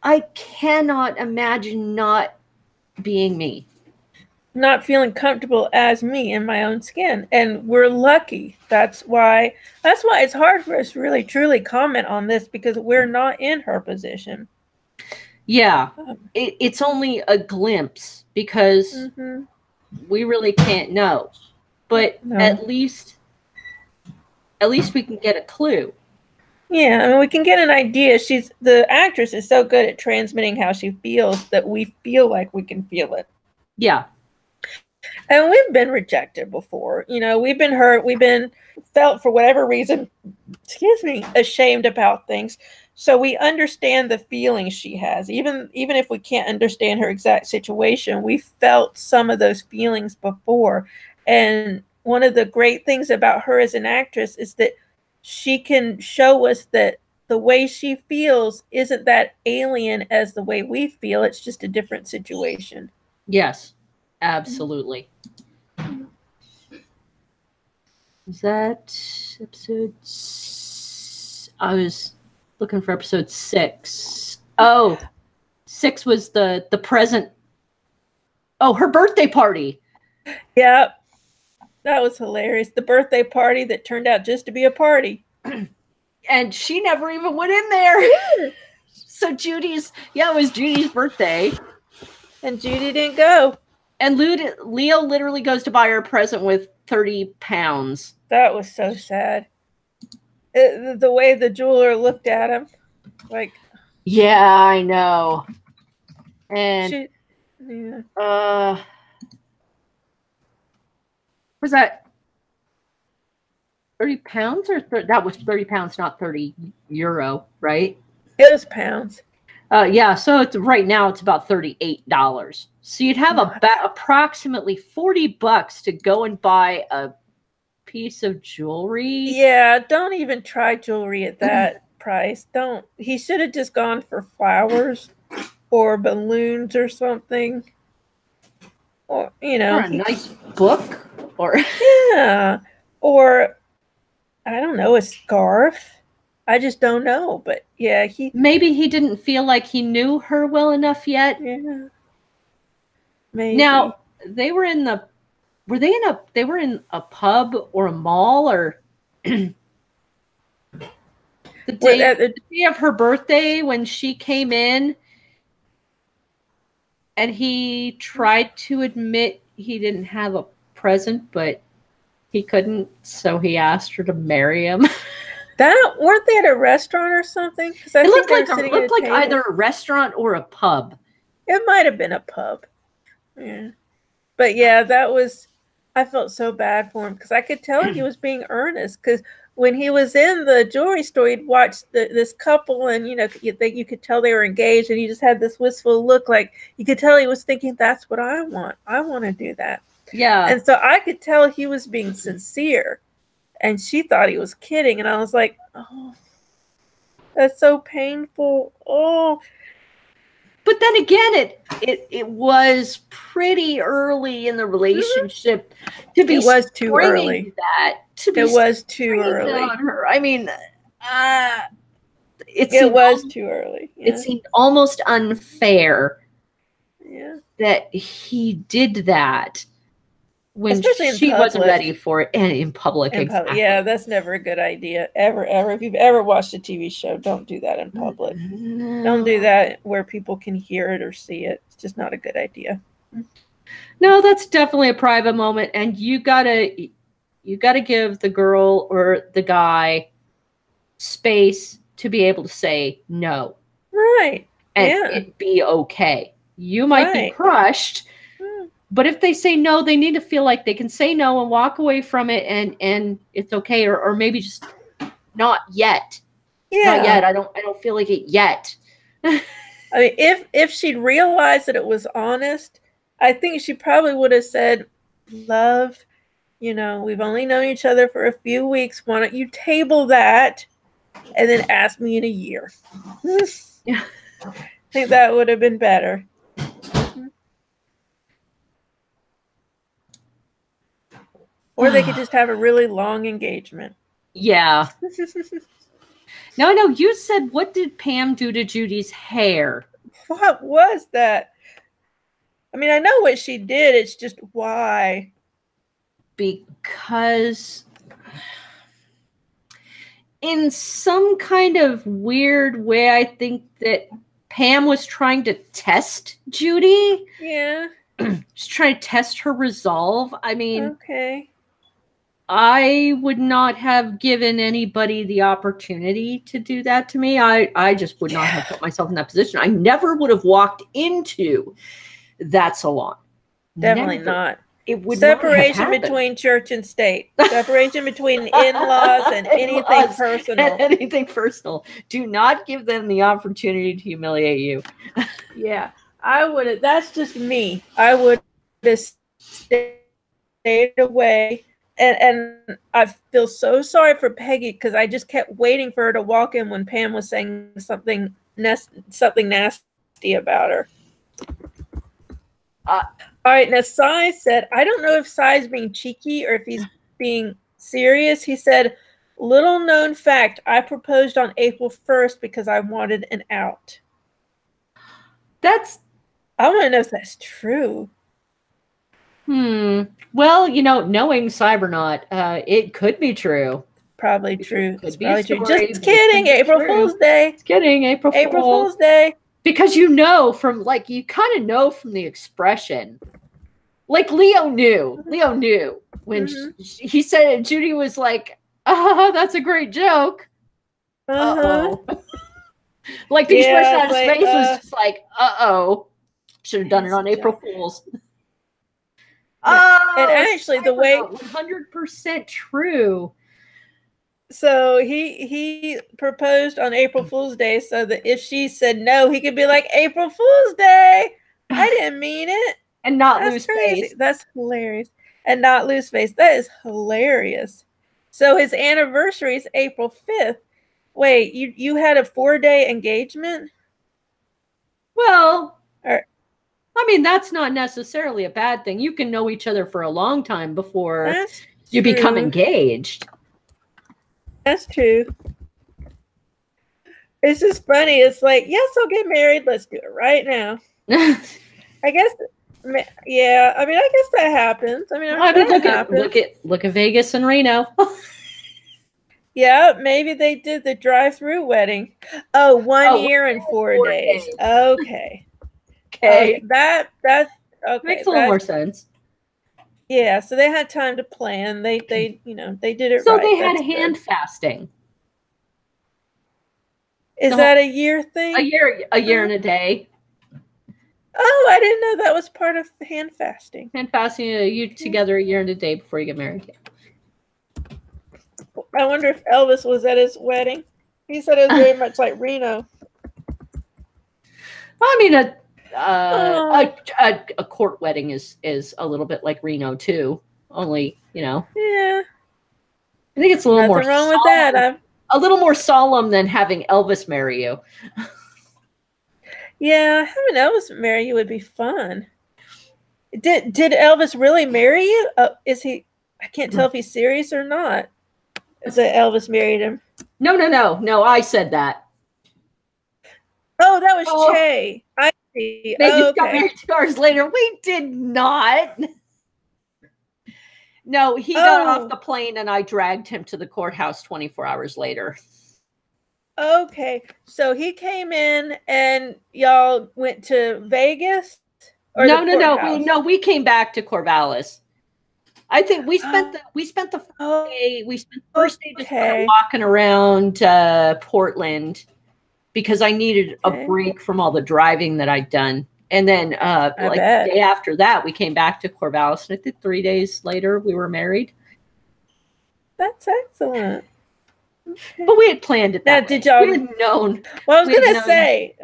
I cannot imagine not being me. Not feeling comfortable as me in my own skin. And we're lucky. That's why it's hard for us to really truly comment on this, because we're not in her position. Yeah. It's only a glimpse, because we really can't know. But at least we can get a clue. Yeah, I mean, we can get an idea. The actress is so good at transmitting how she feels that we feel like we can feel it. Yeah. And we've been rejected before. You know, we've been hurt. We've been felt, for whatever reason, ashamed about things. So we understand the feelings she has. Even if we can't understand her exact situation, we felt some of those feelings before. And one of the great things about her as an actress is that she can show us that the way she feels isn't that alien as the way we feel. It's just a different situation. Yes, absolutely. Is that episode? I was looking for episode 6. Oh, 6 was the present. Oh, her birthday party. Yep. That was hilarious. The birthday party that turned out just to be a party. And she never even went in there. So it was Judy's birthday. And Judy didn't go. And Leo literally goes to buy her a present with 30 pounds. That was so sad. The way the jeweler looked at him. Like. Yeah, I know. And. Was that 30 pounds or that was 30 pounds, not 30 euro, right? It was pounds. Yeah, so right now it's about $38. So you'd have approximately $40 to go and buy a piece of jewelry. Yeah, don't even try jewelry at that price. Don't. He should have just gone for flowers or balloons or something. Or, or a nice book. Or or I don't know, a scarf. I just don't know, but yeah, maybe he didn't feel like he knew her well enough yet. Yeah, maybe. Now they were in a pub or a mall, or the day of her birthday when she came in, and he tried to admit he didn't have a present, but he couldn't, so he asked her to marry him. Weren't they at a restaurant or something? It looked like either a restaurant or a pub. It might have been a pub. Yeah. But yeah, I felt so bad for him, because I could tell he was being earnest, because when he was in the jewelry store, he'd watched this couple, and you could tell they were engaged, and he just had this wistful look, like you could tell he was thinking, that's what I want. I want to do that. Yeah. And so I could tell he was being sincere, and she thought he was kidding. And I was like, oh, that's so painful. Oh. But then again, it was pretty early in the relationship to be. It was too early. It was too early. On her. I mean, it was too early. Yeah. It seemed almost unfair. Yeah. That he did that. when Especially in she wasn't public. ready for it, and in public. Exactly. Yeah, that's never a good idea. Ever. If you've ever watched a TV show, don't do that in public. No. Don't do that where people can hear it or see it. It's just not a good idea. No, that's definitely a private moment, and you gotta give the girl or the guy space to be able to say no. Right. And yeah. it be okay. You might be crushed, but if they say no, they need to feel like they can say no and walk away from it, and it's okay, or maybe just not yet. Yeah. Not yet. I don't feel like it yet. I mean, if she'd realized that it was honest, I think she probably would have said, "Love, you know, we've only known each other for a few weeks. Why don't you table that and then ask me in a year?" Yeah. I think that would have been better. Or they could just have a really long engagement. Yeah. No, you said, what did Pam do to Judy's hair? What was that? I mean, I know what she did. It's just why. Because in some kind of weird way, I think that Pam was trying to test Judy. Yeah. She's trying to test her resolve. I mean, okay. I would not have given anybody the opportunity to do that to me. I just would not have put myself in that position. I never would have walked into that salon. Definitely Never. not. It would Separation not have between church and state. Separation between in-laws and anything personal. Anything personal. Do not give them the opportunity to humiliate you. Yeah. I would have. That's just me. I would have stayed away. And I feel so sorry for Peggy because I just kept waiting for her to walk in when Pam was saying something nasty about her. All right, now Sai said, I don't know if Sai's being cheeky or if he's being serious. He said, little known fact, I proposed on April 1st because I wanted an out. I want to know if that's true. Well, knowing Cybernaut, it could be true. Probably true. It's probably true. Just kidding. April Fool's Day. Just kidding. April Fool's Day. Because you kind of know from the expression. Like Leo knew. Leo knew when he said it. Judy was like, that's a great joke. Uh-oh. Like the expression on his face was just like, uh-oh. Should have done it on April Fool's. And actually, the way 100% true. So he proposed on April Fool's Day, so that if she said no, he could be like, April Fool's Day. I didn't mean it, and not lose face. That's hilarious, and not lose face. That is hilarious. So his anniversary is April 5th. Wait, you had a 4-day engagement? Well. I mean, that's not necessarily a bad thing. You can know each other for a long time before you become engaged. That's true. It's just funny. It's like, yes, I'll get married. Let's do it right now. I guess, yeah. I mean, I guess that happens. I mean, look at Vegas and Reno. Yeah, maybe they did the drive-through wedding. Oh, 1 year and 4 days. Okay. Okay, that okay. Makes a little more sense. Yeah, so they had time to plan. They did it so right. So they had hand fasting. Is that a year thing? A year and a day. Oh, I didn't know that was part of hand fasting. Hand fasting, you together a year and a day before you get married. I wonder if Elvis was at his wedding. He said it was very much like Reno. Well, I mean, a court wedding is a little bit like Reno too. Only, Yeah. I think it's a little more wrong with that. A little more solemn than having Elvis marry you. Yeah, having Elvis marry you would be fun. Did Elvis really marry you? Is he? I can't tell if he's serious or not. Is that Elvis married him? No. I said that. Oh, that was Che. I see. They just got married 2 hours later. We did not. No, he got off the plane and I dragged him to the courthouse 24 hours later. Okay. So he came in and y'all went to Vegas? Or No. We came back to Corvallis. I think we spent the first day just kind of walking around Portland because I needed a break from all the driving that I'd done. And then the day after that, we came back to Corvallis, and I think 3 days later we were married. That's excellent. Okay. But we had planned it. Did y'all? We had known. Well, I was gonna say.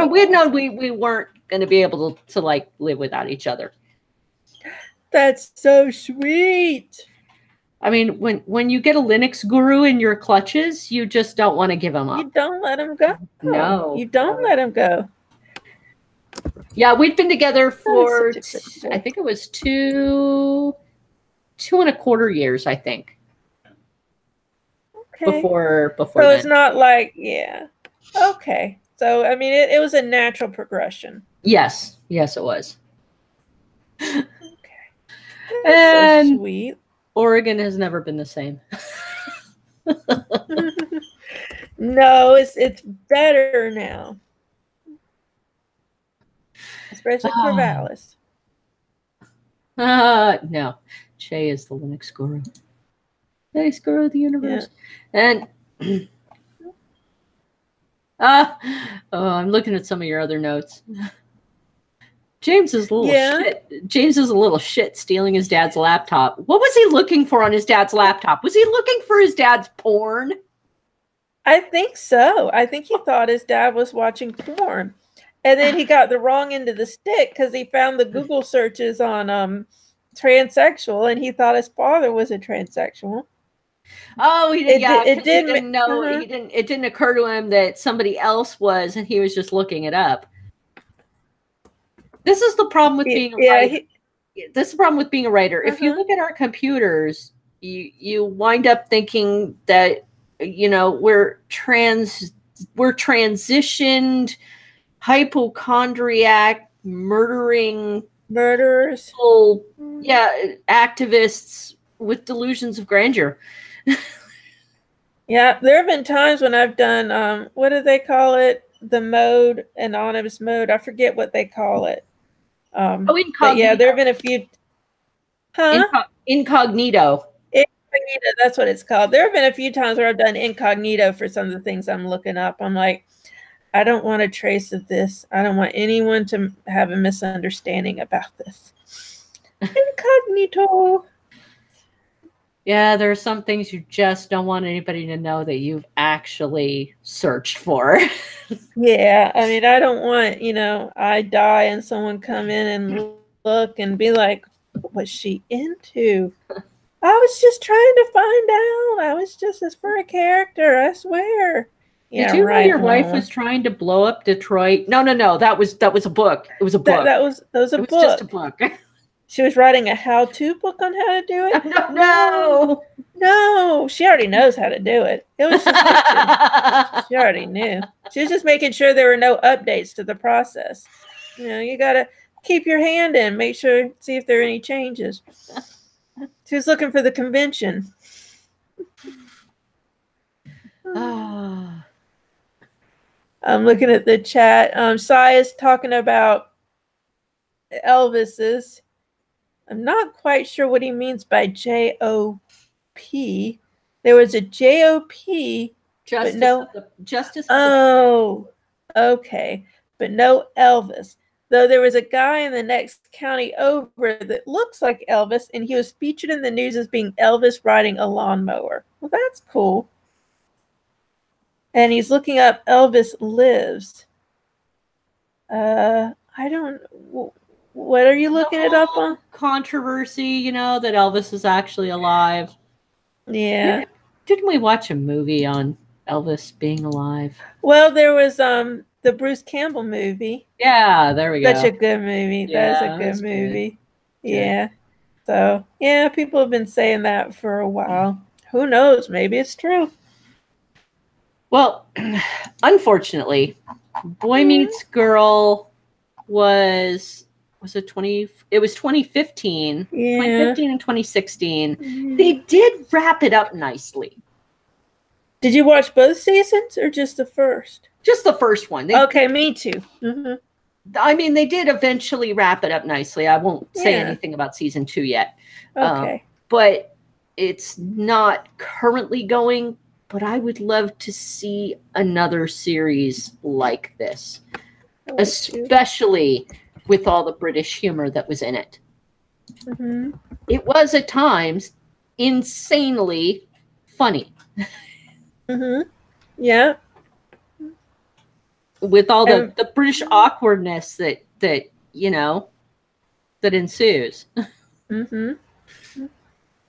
We had known we weren't going to be able to like live without each other. That's so sweet. I mean, when you get a Linux guru in your clutches, you just don't want to give him up. You don't let him go. No, you don't let him go. Yeah, we'd been together for I think it was two and a quarter years, I think. Okay. Before. So then. It's not like Okay. So I mean, it was a natural progression. Yes, it was. Okay. And so sweet. Oregon has never been the same. No, it's better now. Especially Corvallis. No. Che is the Linux guru. Linux guru of the universe. Yeah. And I'm looking at some of your other notes. James is a little shit. James is a little shit stealing his dad's laptop. What was he looking for on his dad's laptop? Was he looking for his dad's porn? I think so. I think he thought his dad was watching porn. And then he got the wrong end of the stick because he found the Google searches on transsexual, and he thought his father was a transsexual. Oh, he did. It didn't know. It didn't occur to him that somebody else was, and he was just looking it up. This is the problem with being a writer. This is the problem with being a writer. If you look at our computers, you wind up thinking that we're transitioned hypochondriac murderers, activists with delusions of grandeur. Yeah, there have been times when I've done what do they call it? The mode, anonymous mode. I forget what they call it. Incognito. Yeah, there have been a few. Incognito. Incognito, that's what it's called. There have been a few times where I've done incognito for some of the things I'm looking up. I'm like, I don't want a trace of this. I don't want anyone to have a misunderstanding about this. Incognito. Yeah, there are some things you just don't want anybody to know that you've actually searched for. Yeah, I mean, I don't want, I die and someone come in and look and be like, what was she into? I was just trying to find out. I was just as for a character, I swear. Did you know your wife was trying to blow up Detroit? No. That was a book. It was a book. That was a book. It was just a book. She was writing a how-to book on how to do it? No. She already knows how to do it. It was just she already knew. She was just making sure there were no updates to the process. You got to keep your hand in, make sure, see if there are any changes. She was looking for the convention. I'm looking at the chat. Sai is talking about Elvis's. I'm not quite sure what he means by J-O-P. There was a J-O-P. Justice. But no. Justice. Oh, okay. But no Elvis. Though there was a guy in the next county over that looks like Elvis, and he was featured in the news as being Elvis riding a lawnmower. Well, that's cool. And he's looking up Elvis Lives. I don't... What are you looking it up on? Controversy, that Elvis is actually alive. Yeah. Didn't we watch a movie on Elvis being alive? Well, there was the Bruce Campbell movie. Yeah, there we go. Such a good movie. That's a good movie. Good. Yeah. So, yeah, people have been saying that for a while. Who knows? Maybe it's true. Well, unfortunately, Boy Meets Girl was was it 20? It was 2015. Yeah. 2015 and 2016. They did wrap it up nicely. Did you watch both seasons or just the first? Just the first one. Okay, me too. I mean, they did eventually wrap it up nicely. I won't say anything about season 2 yet. Okay. But it's not currently going, but I would love to see another series like this, especially with all the British humor that was in it. It was at times insanely funny. Yeah. With all the British awkwardness that you know that ensues.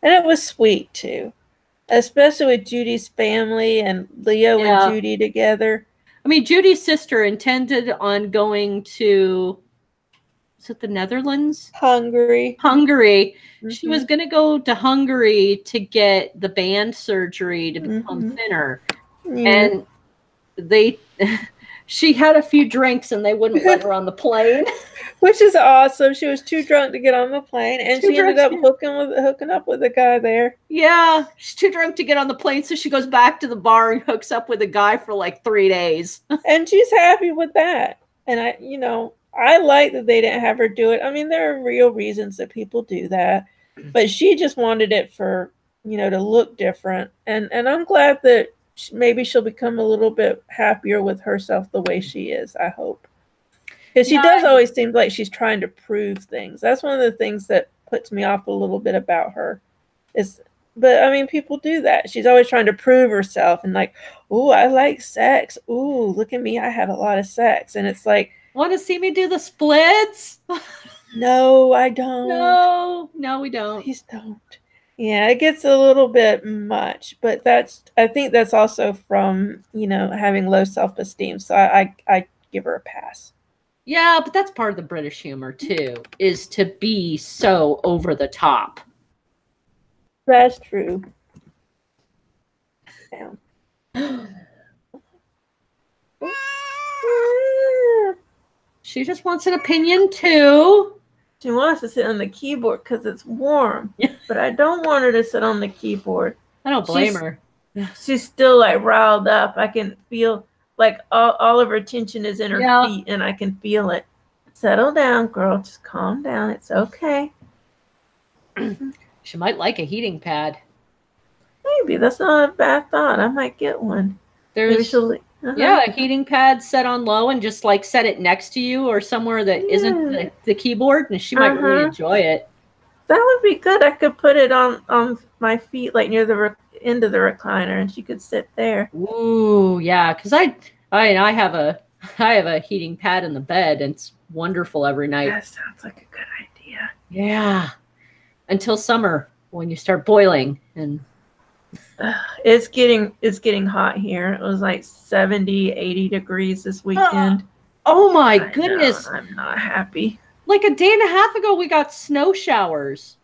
And it was sweet too, especially with Judy's family and Leo and Judy together. I mean, Judy's sister intended on going to, is it the Netherlands? Hungary. She was going to go to Hungary to get the band surgery to become thinner. And she had a few drinks and they wouldn't let her on the plane. Which is awesome. She was too drunk to get on the plane, and she ended up hooking up with a guy there. Yeah, she's too drunk to get on the plane, so she goes back to the bar and hooks up with a guy for like 3 days. And she's happy with that. And I like that they didn't have her do it. I mean, there are real reasons that people do that, but she just wanted it for, to look different. And I'm glad that maybe she'll become a little bit happier with herself the way she is, I hope. Because she does always seem like she's trying to prove things. That's one of the things that puts me off a little bit about her. But I mean, people do that. She's always trying to prove herself and like, ooh, I like sex. Ooh, look at me. I have a lot of sex. And it's like, want to see me do the splits? No, I don't. No, we don't. Please don't. Yeah, it gets a little bit much, but I think that's also from, having low self-esteem. So I give her a pass. Yeah, but that's part of the British humor too, is to be so over the top. That's true. Yeah. She just wants an opinion too. She wants to sit on the keyboard because it's warm. But I don't want her to sit on the keyboard. I don't blame her. She's still like riled up. I can feel like all of her tension is in her feet, and I can feel it. Settle down, girl. Just calm down. It's okay. She might like a heating pad. Maybe. That's not a bad thought. I might get one. There's a heating pad set on low and just like set it next to you or somewhere that isn't the keyboard, and she might really enjoy it. That would be good. I could put it on my feet, like near the end of the recliner, and she could sit there. Ooh, yeah, because I have a heating pad in the bed, and it's wonderful every night. That sounds like a good idea. Yeah, until summer when you start boiling, and it's getting hot here. It was like 70, 80 degrees this weekend. Oh my goodness! I'm not happy. Like a day and a half ago, we got snow showers.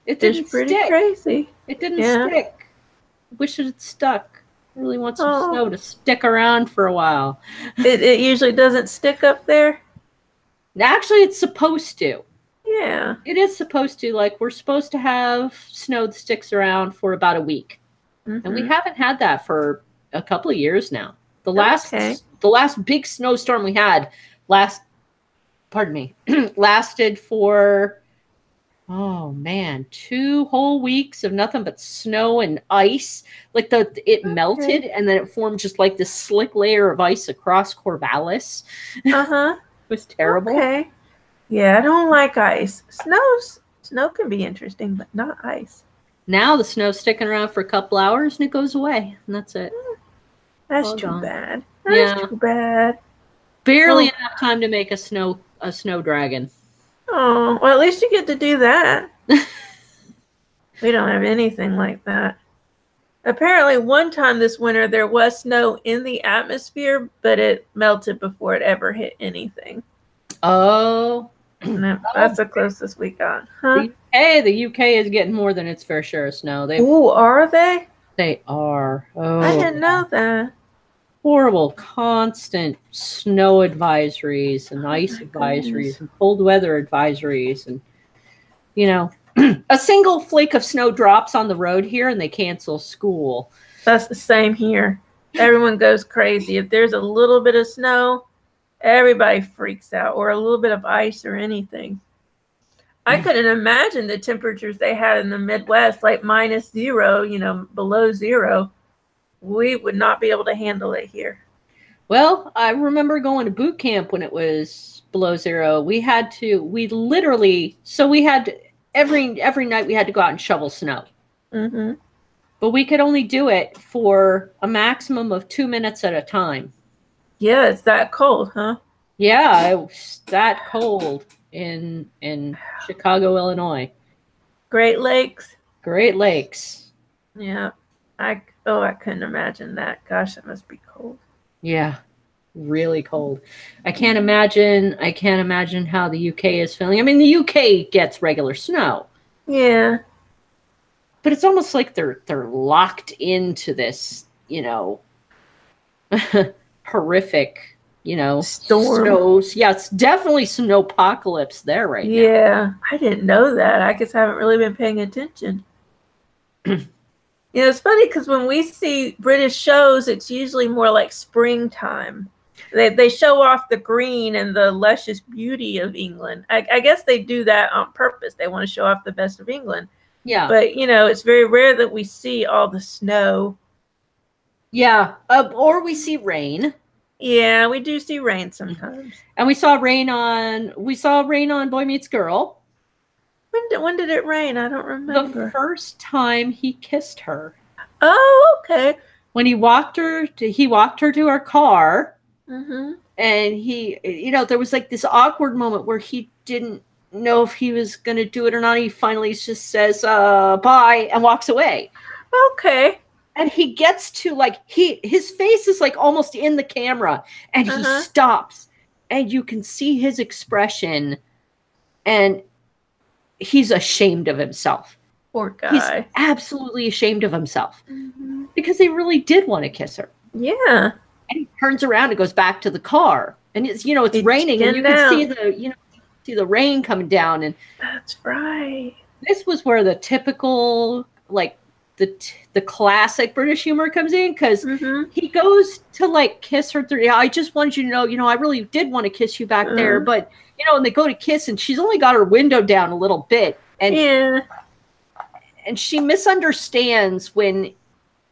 It didn't pretty stick. Crazy. It didn't stick. Wish it had stuck. I really want some snow to stick around for a while. It usually doesn't stick up there. Actually, it's supposed to. Yeah. It is supposed to. Like, we're supposed to have snow that sticks around for about a week. And we haven't had that for a couple of years now. The last big snowstorm we had lasted for, 2 whole weeks of nothing but snow and ice. Like it melted and then it formed just like this slick layer of ice across Corvallis. It was terrible. Okay. Yeah, I don't like ice. Snow can be interesting, but not ice. Now the snow's sticking around for a couple hours and it goes away, and that's it. That's too bad. That's too bad. Barely enough time to make a snow dragon. Oh, well, at least you get to do that. We don't have anything like that. Apparently, one time this winter, there was snow in the atmosphere, but it melted before it ever hit anything. Oh. That's the closest we got. Huh? The UK is getting more than its fair share of snow. Ooh, are they? They are. Oh. I didn't know that. horrible, constant snow advisories and ice advisories and cold weather advisories. And, you know, a single flake of snow drops on the road here and they cancel school. That's the same here. Everyone goes crazy. If there's a little bit of snow, everybody freaks out, or a little bit of ice or anything. I couldn't imagine the temperatures they had in the Midwest, like -0, you know, below 0. We would not be able to handle it here. Well, I remember going to boot camp when it was below 0. We had every night we had to go out and shovel snow. Mm-hmm. But we could only do it for a maximum of 2 minutes at a time. Yeah, it's that cold, huh? Yeah, it was that cold in Chicago, Illinois. Great Lakes. Great Lakes. Yeah. I couldn't imagine that. Gosh, that must be cold. Yeah, really cold. I can't imagine how the UK is feeling. I mean, the UK gets regular snow. Yeah. But it's almost like they're locked into this, you know, horrific, you know, storm. Snows. Yeah, it's definitely snowpocalypse there right now. Yeah, I didn't know that. I guess I haven't really been paying attention. You know, it's funny because when we see British shows, it's usually more like springtime. They show off the green and the luscious beauty of England. I guess they do that on purpose. They want to show off the best of England. Yeah. But, you know, it's very rare that we see all the snow. Yeah. Or we see rain. Yeah, we do see rain sometimes. And we saw rain on Boy Meets Girl. When did it rain? I don't remember. The first time he kissed her. Oh, okay. When he walked her to her car. Mm-hmm. And he, you know, there was like this awkward moment where he didn't know if he was going to do it or not. He finally just says, bye, and walks away. Okay. And he gets to like, his face is like almost in the camera and he stops and you can see his expression and he's ashamed of himself. Poor guy. He's absolutely ashamed of himself because he really did want to kiss her. Yeah. And he turns around and goes back to the car and it's raining and you can see the rain coming down. And that's right. This was where the typical, like the classic British humor comes in because he goes to like kiss her through. I just wanted you to know, I really did want to kiss you back there, but and they go to kiss and she's only got her window down a little bit. And and she misunderstands when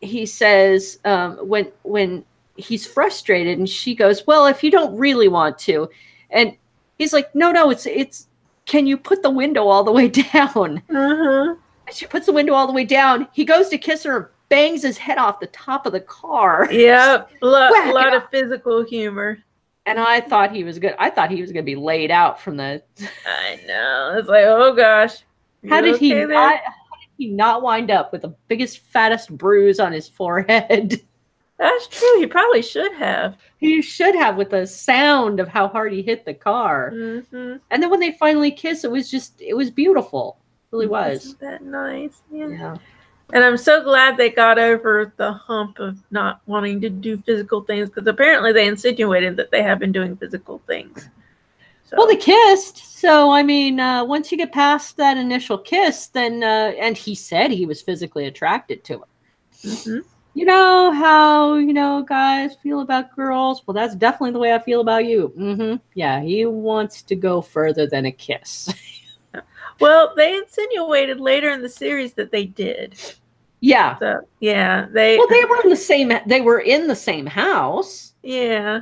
he says, when he's frustrated and she goes, well, if you don't really want to. And he's like, no, it's, can you put the window all the way down? She puts the window all the way down. He goes to kiss her, bangs his head off the top of the car. Yeah, a lot of physical humor. And I thought he was good. I thought he was going to be laid out from the. I know. It's like, oh gosh. How did he not wind up with the biggest, fattest bruise on his forehead? That's true. He probably should have. He should have, with the sound of how hard he hit the car. And then when they finally kiss, it was beautiful. It really was. Isn't that nice? Yeah. And I'm so glad they got over the hump of not wanting to do physical things because apparently they insinuated that they have been doing physical things. So. Well, they kissed. So, I mean, once you get past that initial kiss, then, and he said he was physically attracted to her. You know how, guys feel about girls? Well, that's definitely the way I feel about you. Yeah, he wants to go further than a kiss. Well, they insinuated later in the series that they did. Yeah. So, yeah, they were in the same house. Yeah.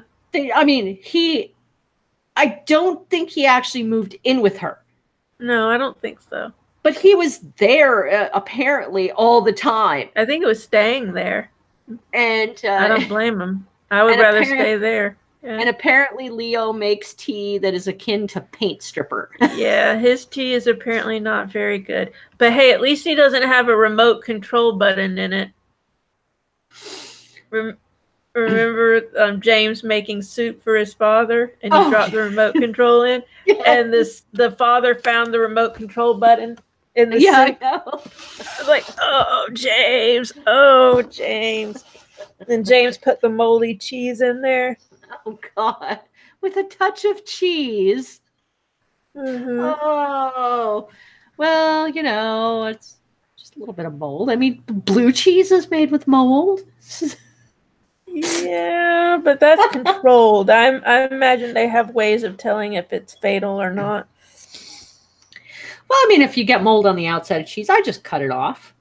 I don't think he actually moved in with her. No, I don't think so. But he was there apparently all the time. I think it was staying there. And I don't blame him. I would rather stay there. Yeah. And apparently Leo makes tea that is akin to paint stripper. Yeah, his tea is apparently not very good. But hey, at least he doesn't have a remote control button in it. Remember James making soup for his father and he dropped the remote control in? Yes. And the father found the remote control button in the soup. I know. I was like, oh, James. And James put the moldy cheese in there. Oh God, with a touch of cheese. Mm-hmm. Oh, well, it's just a little bit of mold. I mean, blue cheese is made with mold. Yeah, but that's controlled. I imagine they have ways of telling if it's fatal or not. Well, I mean, if you get mold on the outside of cheese, I just cut it off.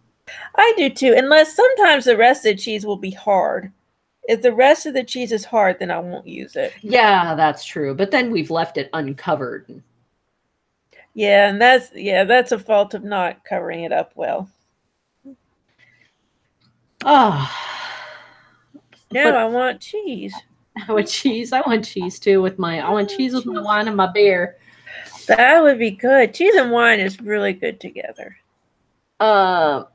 I do too, unless sometimes the rest of the cheese will be hard. If the rest of the cheese is hard, then I won't use it. Yeah, that's true. But then we've left it uncovered. Yeah, and that's a fault of not covering it up well. Oh. Now I want cheese. I want cheese. I want cheese too I want cheese with my wine and my beer. That would be good. Cheese and wine is really good together.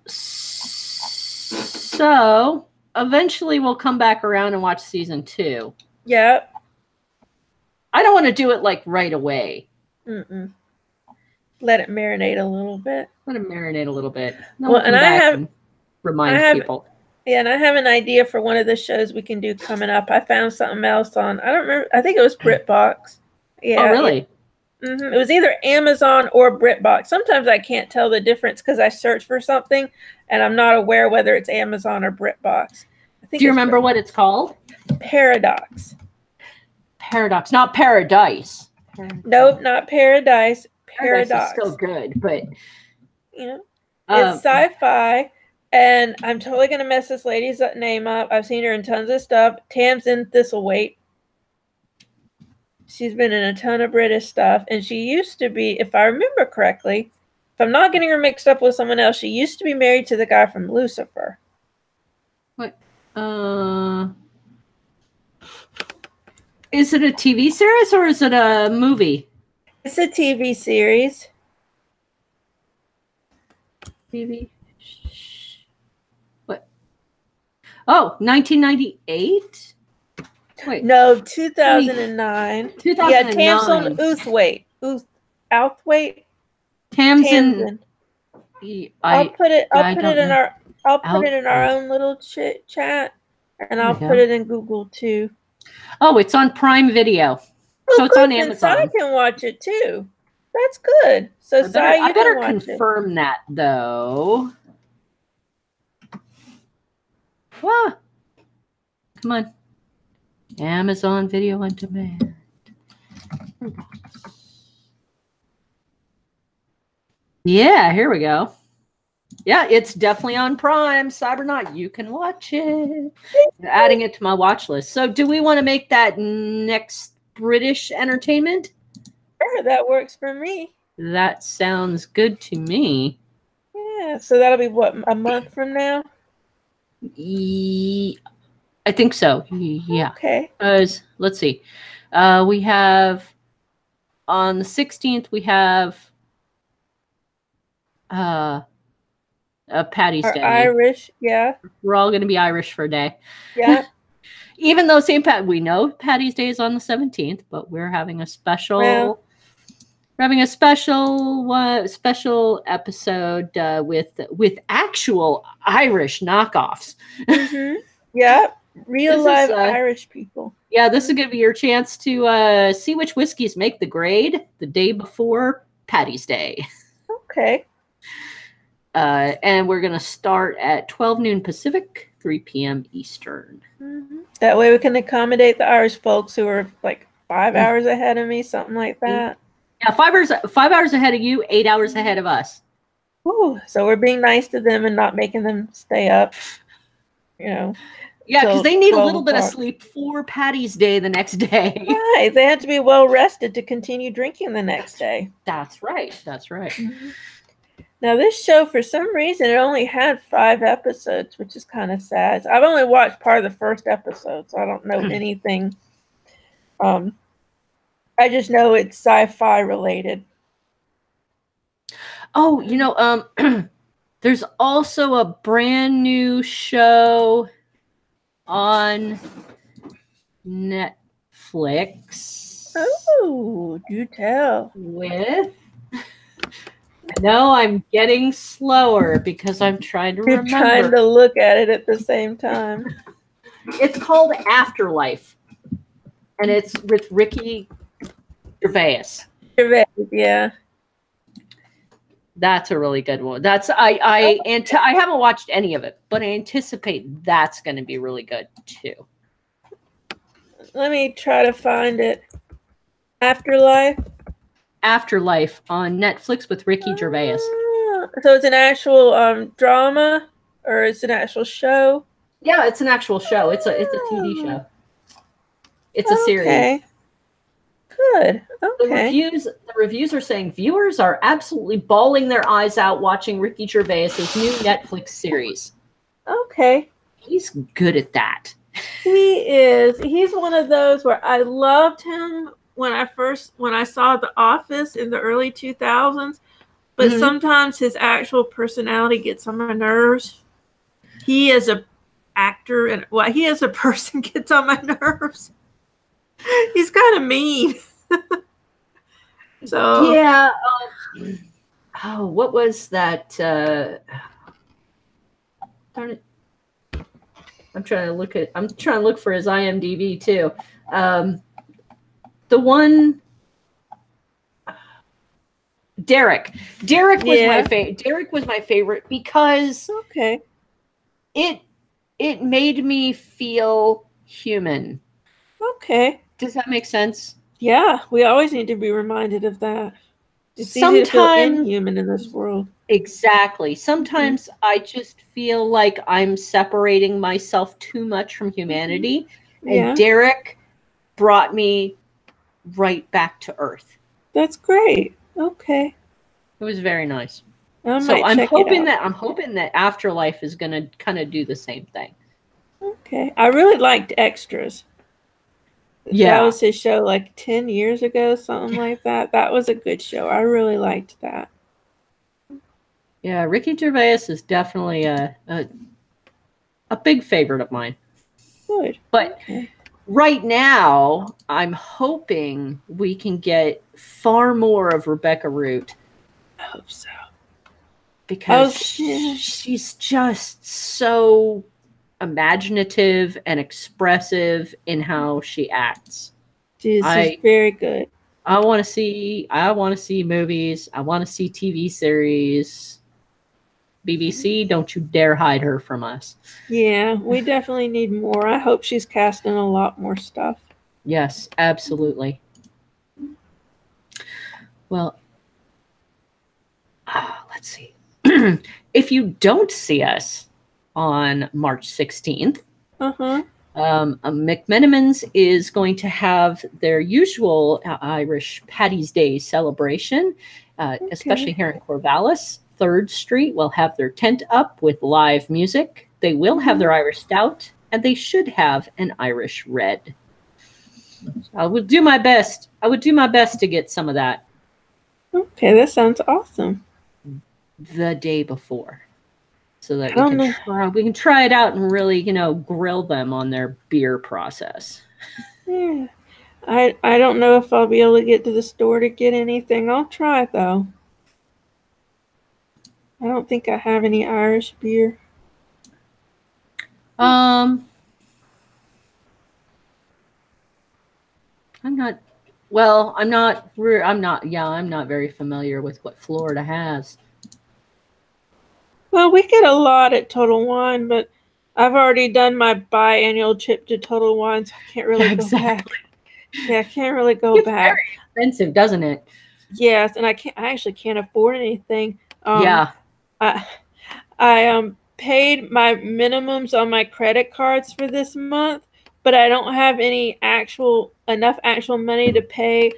So eventually we'll come back around and watch season 2. Yep. I don't want to do it like right away. Mm-mm. Let it marinate a little bit. Let it marinate a little bit. Well, and I remind people. Yeah, and I have an idea for one of the shows we can do coming up. I found something else on. I don't remember. I think it was BritBox. Yeah. Oh, really? It was either Amazon or BritBox. Sometimes I can't tell the difference because I search for something and I'm not aware whether it's Amazon or BritBox. Do you remember what it's called? Paradox. Paradox, not Paradise. Nope, not Paradise. Paradox. Is still good, but it's sci-fi, and I'm totally gonna mess this lady's name up. I've seen her in tons of stuff. Tamsin Thistlethwaite. She's been in a ton of British stuff, and she used to be, if I remember correctly, if I'm not getting her mixed up with someone else, she used to be married to the guy from Lucifer. What? Is it a TV series or is it a movie? It's a TV series. TV. What? Oh, 1998? Wait. No, 2009. 2009. Yeah, Tamsin Outhwaite. Tamsin. I'll put it in our own little chat, and I'll put it in Google too. Oh, it's on Prime Video. So it's on Amazon. I can watch it too. That's good. So I better confirm that though. Ah, come on. Amazon Video on Demand. Yeah, here we go. Yeah, it's definitely on Prime. Cybernaut, you can watch it. Adding it to my watch list. So do we want to make that next British entertainment? Sure, that works for me. That sounds good to me. Yeah, so that'll be what, a month from now? I think so. Yeah. Okay. Let's see. We have on the 16th, we have Patty's Day. Irish, yeah. We're all going to be Irish for a day. Yeah. Even though we know Patty's Day is on the 17th, but we're having a special. Well, we're having a special episode with actual Irish knockoffs. Mm-hmm. Yeah, real live Irish people. Yeah, this is going to be your chance to see which whiskeys make the grade the day before Patty's Day. Okay. And we're going to start at 12 noon Pacific, 3 p.m. Eastern. Mm-hmm. That way we can accommodate the Irish folks who are like 5 hours ahead of me, something like that. Yeah, 5 hours ahead of you, 8 hours ahead of us. Ooh, so we're being nice to them and not making them stay up, Yeah, because they need a little bit of sleep for Patty's Day the next day. Right, they have to be well rested to continue drinking the next day. That's right. Mm-hmm. Now, this show, for some reason, it only had 5 episodes, which is kind of sad. I've only watched part of the first episode, so I don't know anything. I just know it's sci-fi related. Oh, there's also a brand new show on Netflix. Oh, do tell. I know I'm getting slower because I'm trying to remember. You're trying to look at it at the same time. It's called Afterlife, and it's with Ricky Gervais. Yeah. That's a really good one. I haven't watched any of it, but I anticipate that's going to be really good too. Let me try to find it. Afterlife on Netflix with Ricky Gervais. So it's an actual drama, or it's an actual show? Yeah, it's an actual show. It's a TV show. It's a series. Good. Okay. The reviews are saying viewers are absolutely bawling their eyes out watching Ricky Gervais's new Netflix series. Okay. He's good at that. He is. He's one of those where I loved him when I saw The Office in the early 2000s, but sometimes his actual personality gets on my nerves. He as a actor and he as a person gets on my nerves. He's kind of mean. So yeah. What was that? Darn it. I'm trying to look for his IMDb too. The one, Derek. Derek was my favorite. Derek was my favorite because it made me feel human. Okay. Does that make sense? Yeah, we always need to be reminded of that. It's easy to feel inhuman in this world. Exactly. Sometimes I just feel like I'm separating myself too much from humanity. And Derek brought me right back to earth. That's great. Okay. It was very nice. So I'm hoping that Afterlife is going to kind of do the same thing. Okay. I really liked Extras. Yeah. That was his show like 10 years ago, something like that. That was a good show. I really liked that. Yeah, Ricky Gervais is definitely a big favorite of mine. Good. But right now, I'm hoping we can get far more of Rebecca Root. I hope so. Because she's just so imaginative and expressive in how she acts. She's very good. I want to see movies. I want to see TV series. BBC, don't you dare hide her from us. Yeah, we definitely need more. I hope she's casting a lot more stuff. Yes, absolutely. Well, let's see. If you don't see us on March 16th, McMenamins is going to have their usual Irish Paddy's Day celebration, especially here in Corvallis. 3rd Street will have their tent up with live music. They will have their Irish Stout, and they should have an Irish Red. I would do my best. To get some of that. Okay, that sounds awesome. The day before, so that we can try it out and really, grill them on their beer process. Yeah, I don't know if I'll be able to get to the store to get anything. I'll try though. I don't think I have any Irish beer. I'm not very familiar with what Florida has. Well, we get a lot at Total Wine, but I've already done my biannual trip to Total Wine, so I can't really go back. Yeah, I can't really go back. Very expensive, doesn't it? Yes, and I actually can't afford anything. I paid my minimums on my credit cards for this month, but I don't have any enough actual money to pay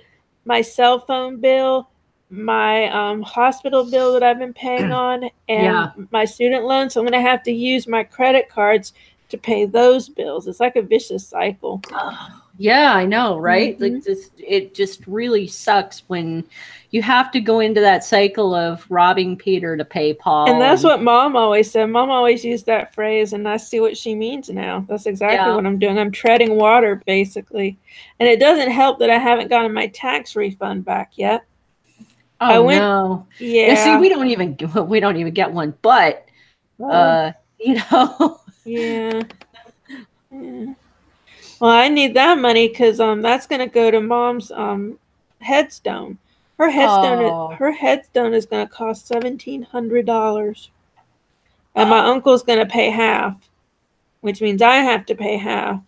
my cell phone bill, my hospital bill that I've been paying on, and my student loan. So I'm going to have to use my credit cards to pay those bills. It's like a vicious cycle. Yeah, I know, right? Like it just really sucks when you have to go into that cycle of robbing Peter to pay Paul. And that's what Mom always said. Mom always used that phrase, and I see what she means now. That's exactly what I'm doing. I'm treading water, basically. And it doesn't help that I haven't gotten my tax refund back yet. No. Yeah. See, we don't even get one, but Yeah. Yeah. Well, I need that money because that's gonna go to Mom's headstone. Oh. Her headstone is gonna cost $1,700, and my uncle's gonna pay half, which means I have to pay half.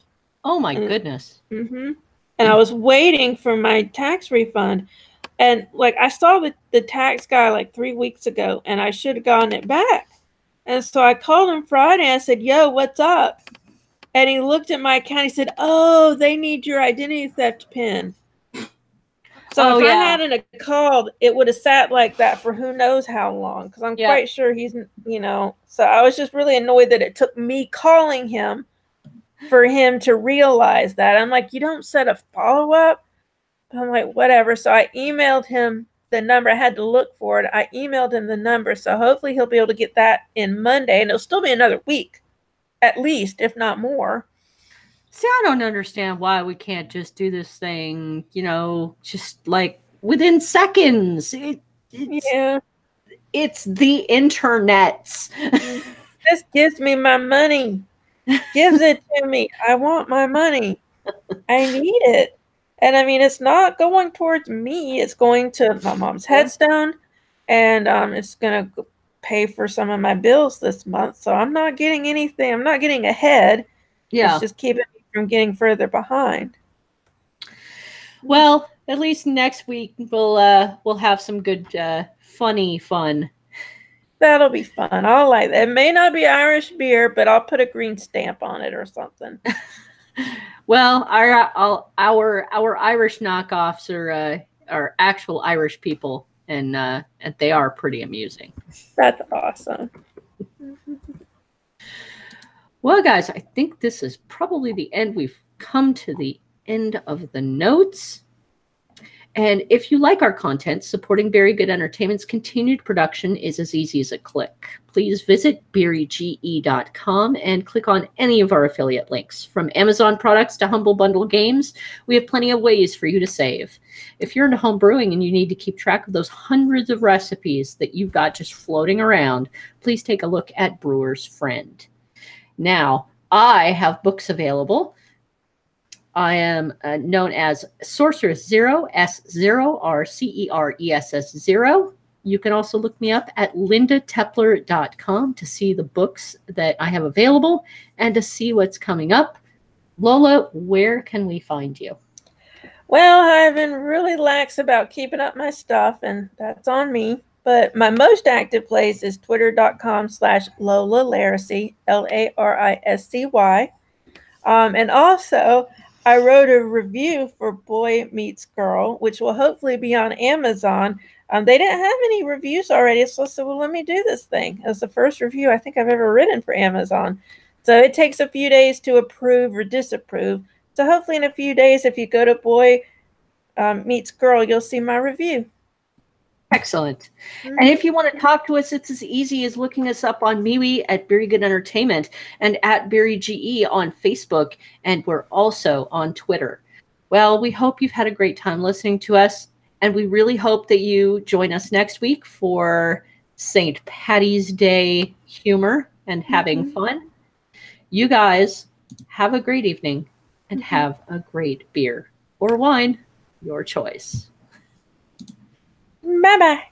Oh my goodness. Mm-hmm. And I was waiting for my tax refund, and like I saw the tax guy like 3 weeks ago, and I should have gotten it back. And so I called him Friday. And I said, "Yo, what's up?" And he looked at my account. He said, "Oh, they need your identity theft pin." So if I hadn't called, it would have sat like that for who knows how long. Because I'm quite sure he's, So I was just really annoyed that it took me calling him for him to realize that. I'm like, you don't set a follow up. I'm like, whatever. So I emailed him the number. I had to look for it. I emailed him the number. So hopefully he'll be able to get that in Monday, and it'll still be another week, at least, if not more. See, I don't understand why we can't just do this thing, just like within seconds. It's the internet. This gives me my money. Gives it to me. I want my money. I need it. And I mean, it's not going towards me. It's going to my mom's headstone, and it's going to pay for some of my bills this month. So I'm not getting anything. I'm not getting ahead. Yeah. It's just keeping me from getting further behind. Well, at least next week we'll have some good funny fun. That'll be fun. I'll like that. It may not be Irish beer, but I'll put a green stamp on it or something. Well, our Irish knockoffs are actual Irish people, and they are pretty amusing. That's awesome. Well, guys, I think this is probably the end. We've come to the end of the notes. And if you like our content, supporting Very Good Entertainment's continued production is as easy as a click. Please visit beeryge.com and click on any of our affiliate links. From Amazon products to Humble Bundle games, we have plenty of ways for you to save. If you're into home brewing and you need to keep track of those hundreds of recipes that you've got just floating around, please take a look at Brewers Friend. Now, I have books available. I am known as Sorceress Zero, S0, RCERESS0. You can also look me up at lindatepler.com to see the books that I have available and to see what's coming up. Lola, where can we find you? Well, I've been really lax about keeping up my stuff, and that's on me. But my most active place is twitter.com/LolaLariscy, LARISCY. And also, I wrote a review for Boy Meets Girl, which will hopefully be on Amazon. They didn't have any reviews already, so I said, well, let me do this thing. It was the first review I think I've ever written for Amazon. So it takes a few days to approve or disapprove. So hopefully in a few days, if you go to Boy Meets Girl, you'll see my review. Excellent. And if you want to talk to us, it's as easy as looking us up on MeWe at Very Good Entertainment and at BeeryGE on Facebook, and we're also on Twitter. Well, we hope you've had a great time listening to us, and we really hope that you join us next week for St. Patty's Day humor and having fun. You guys have a great evening and have a great beer or wine, your choice. Bye-bye.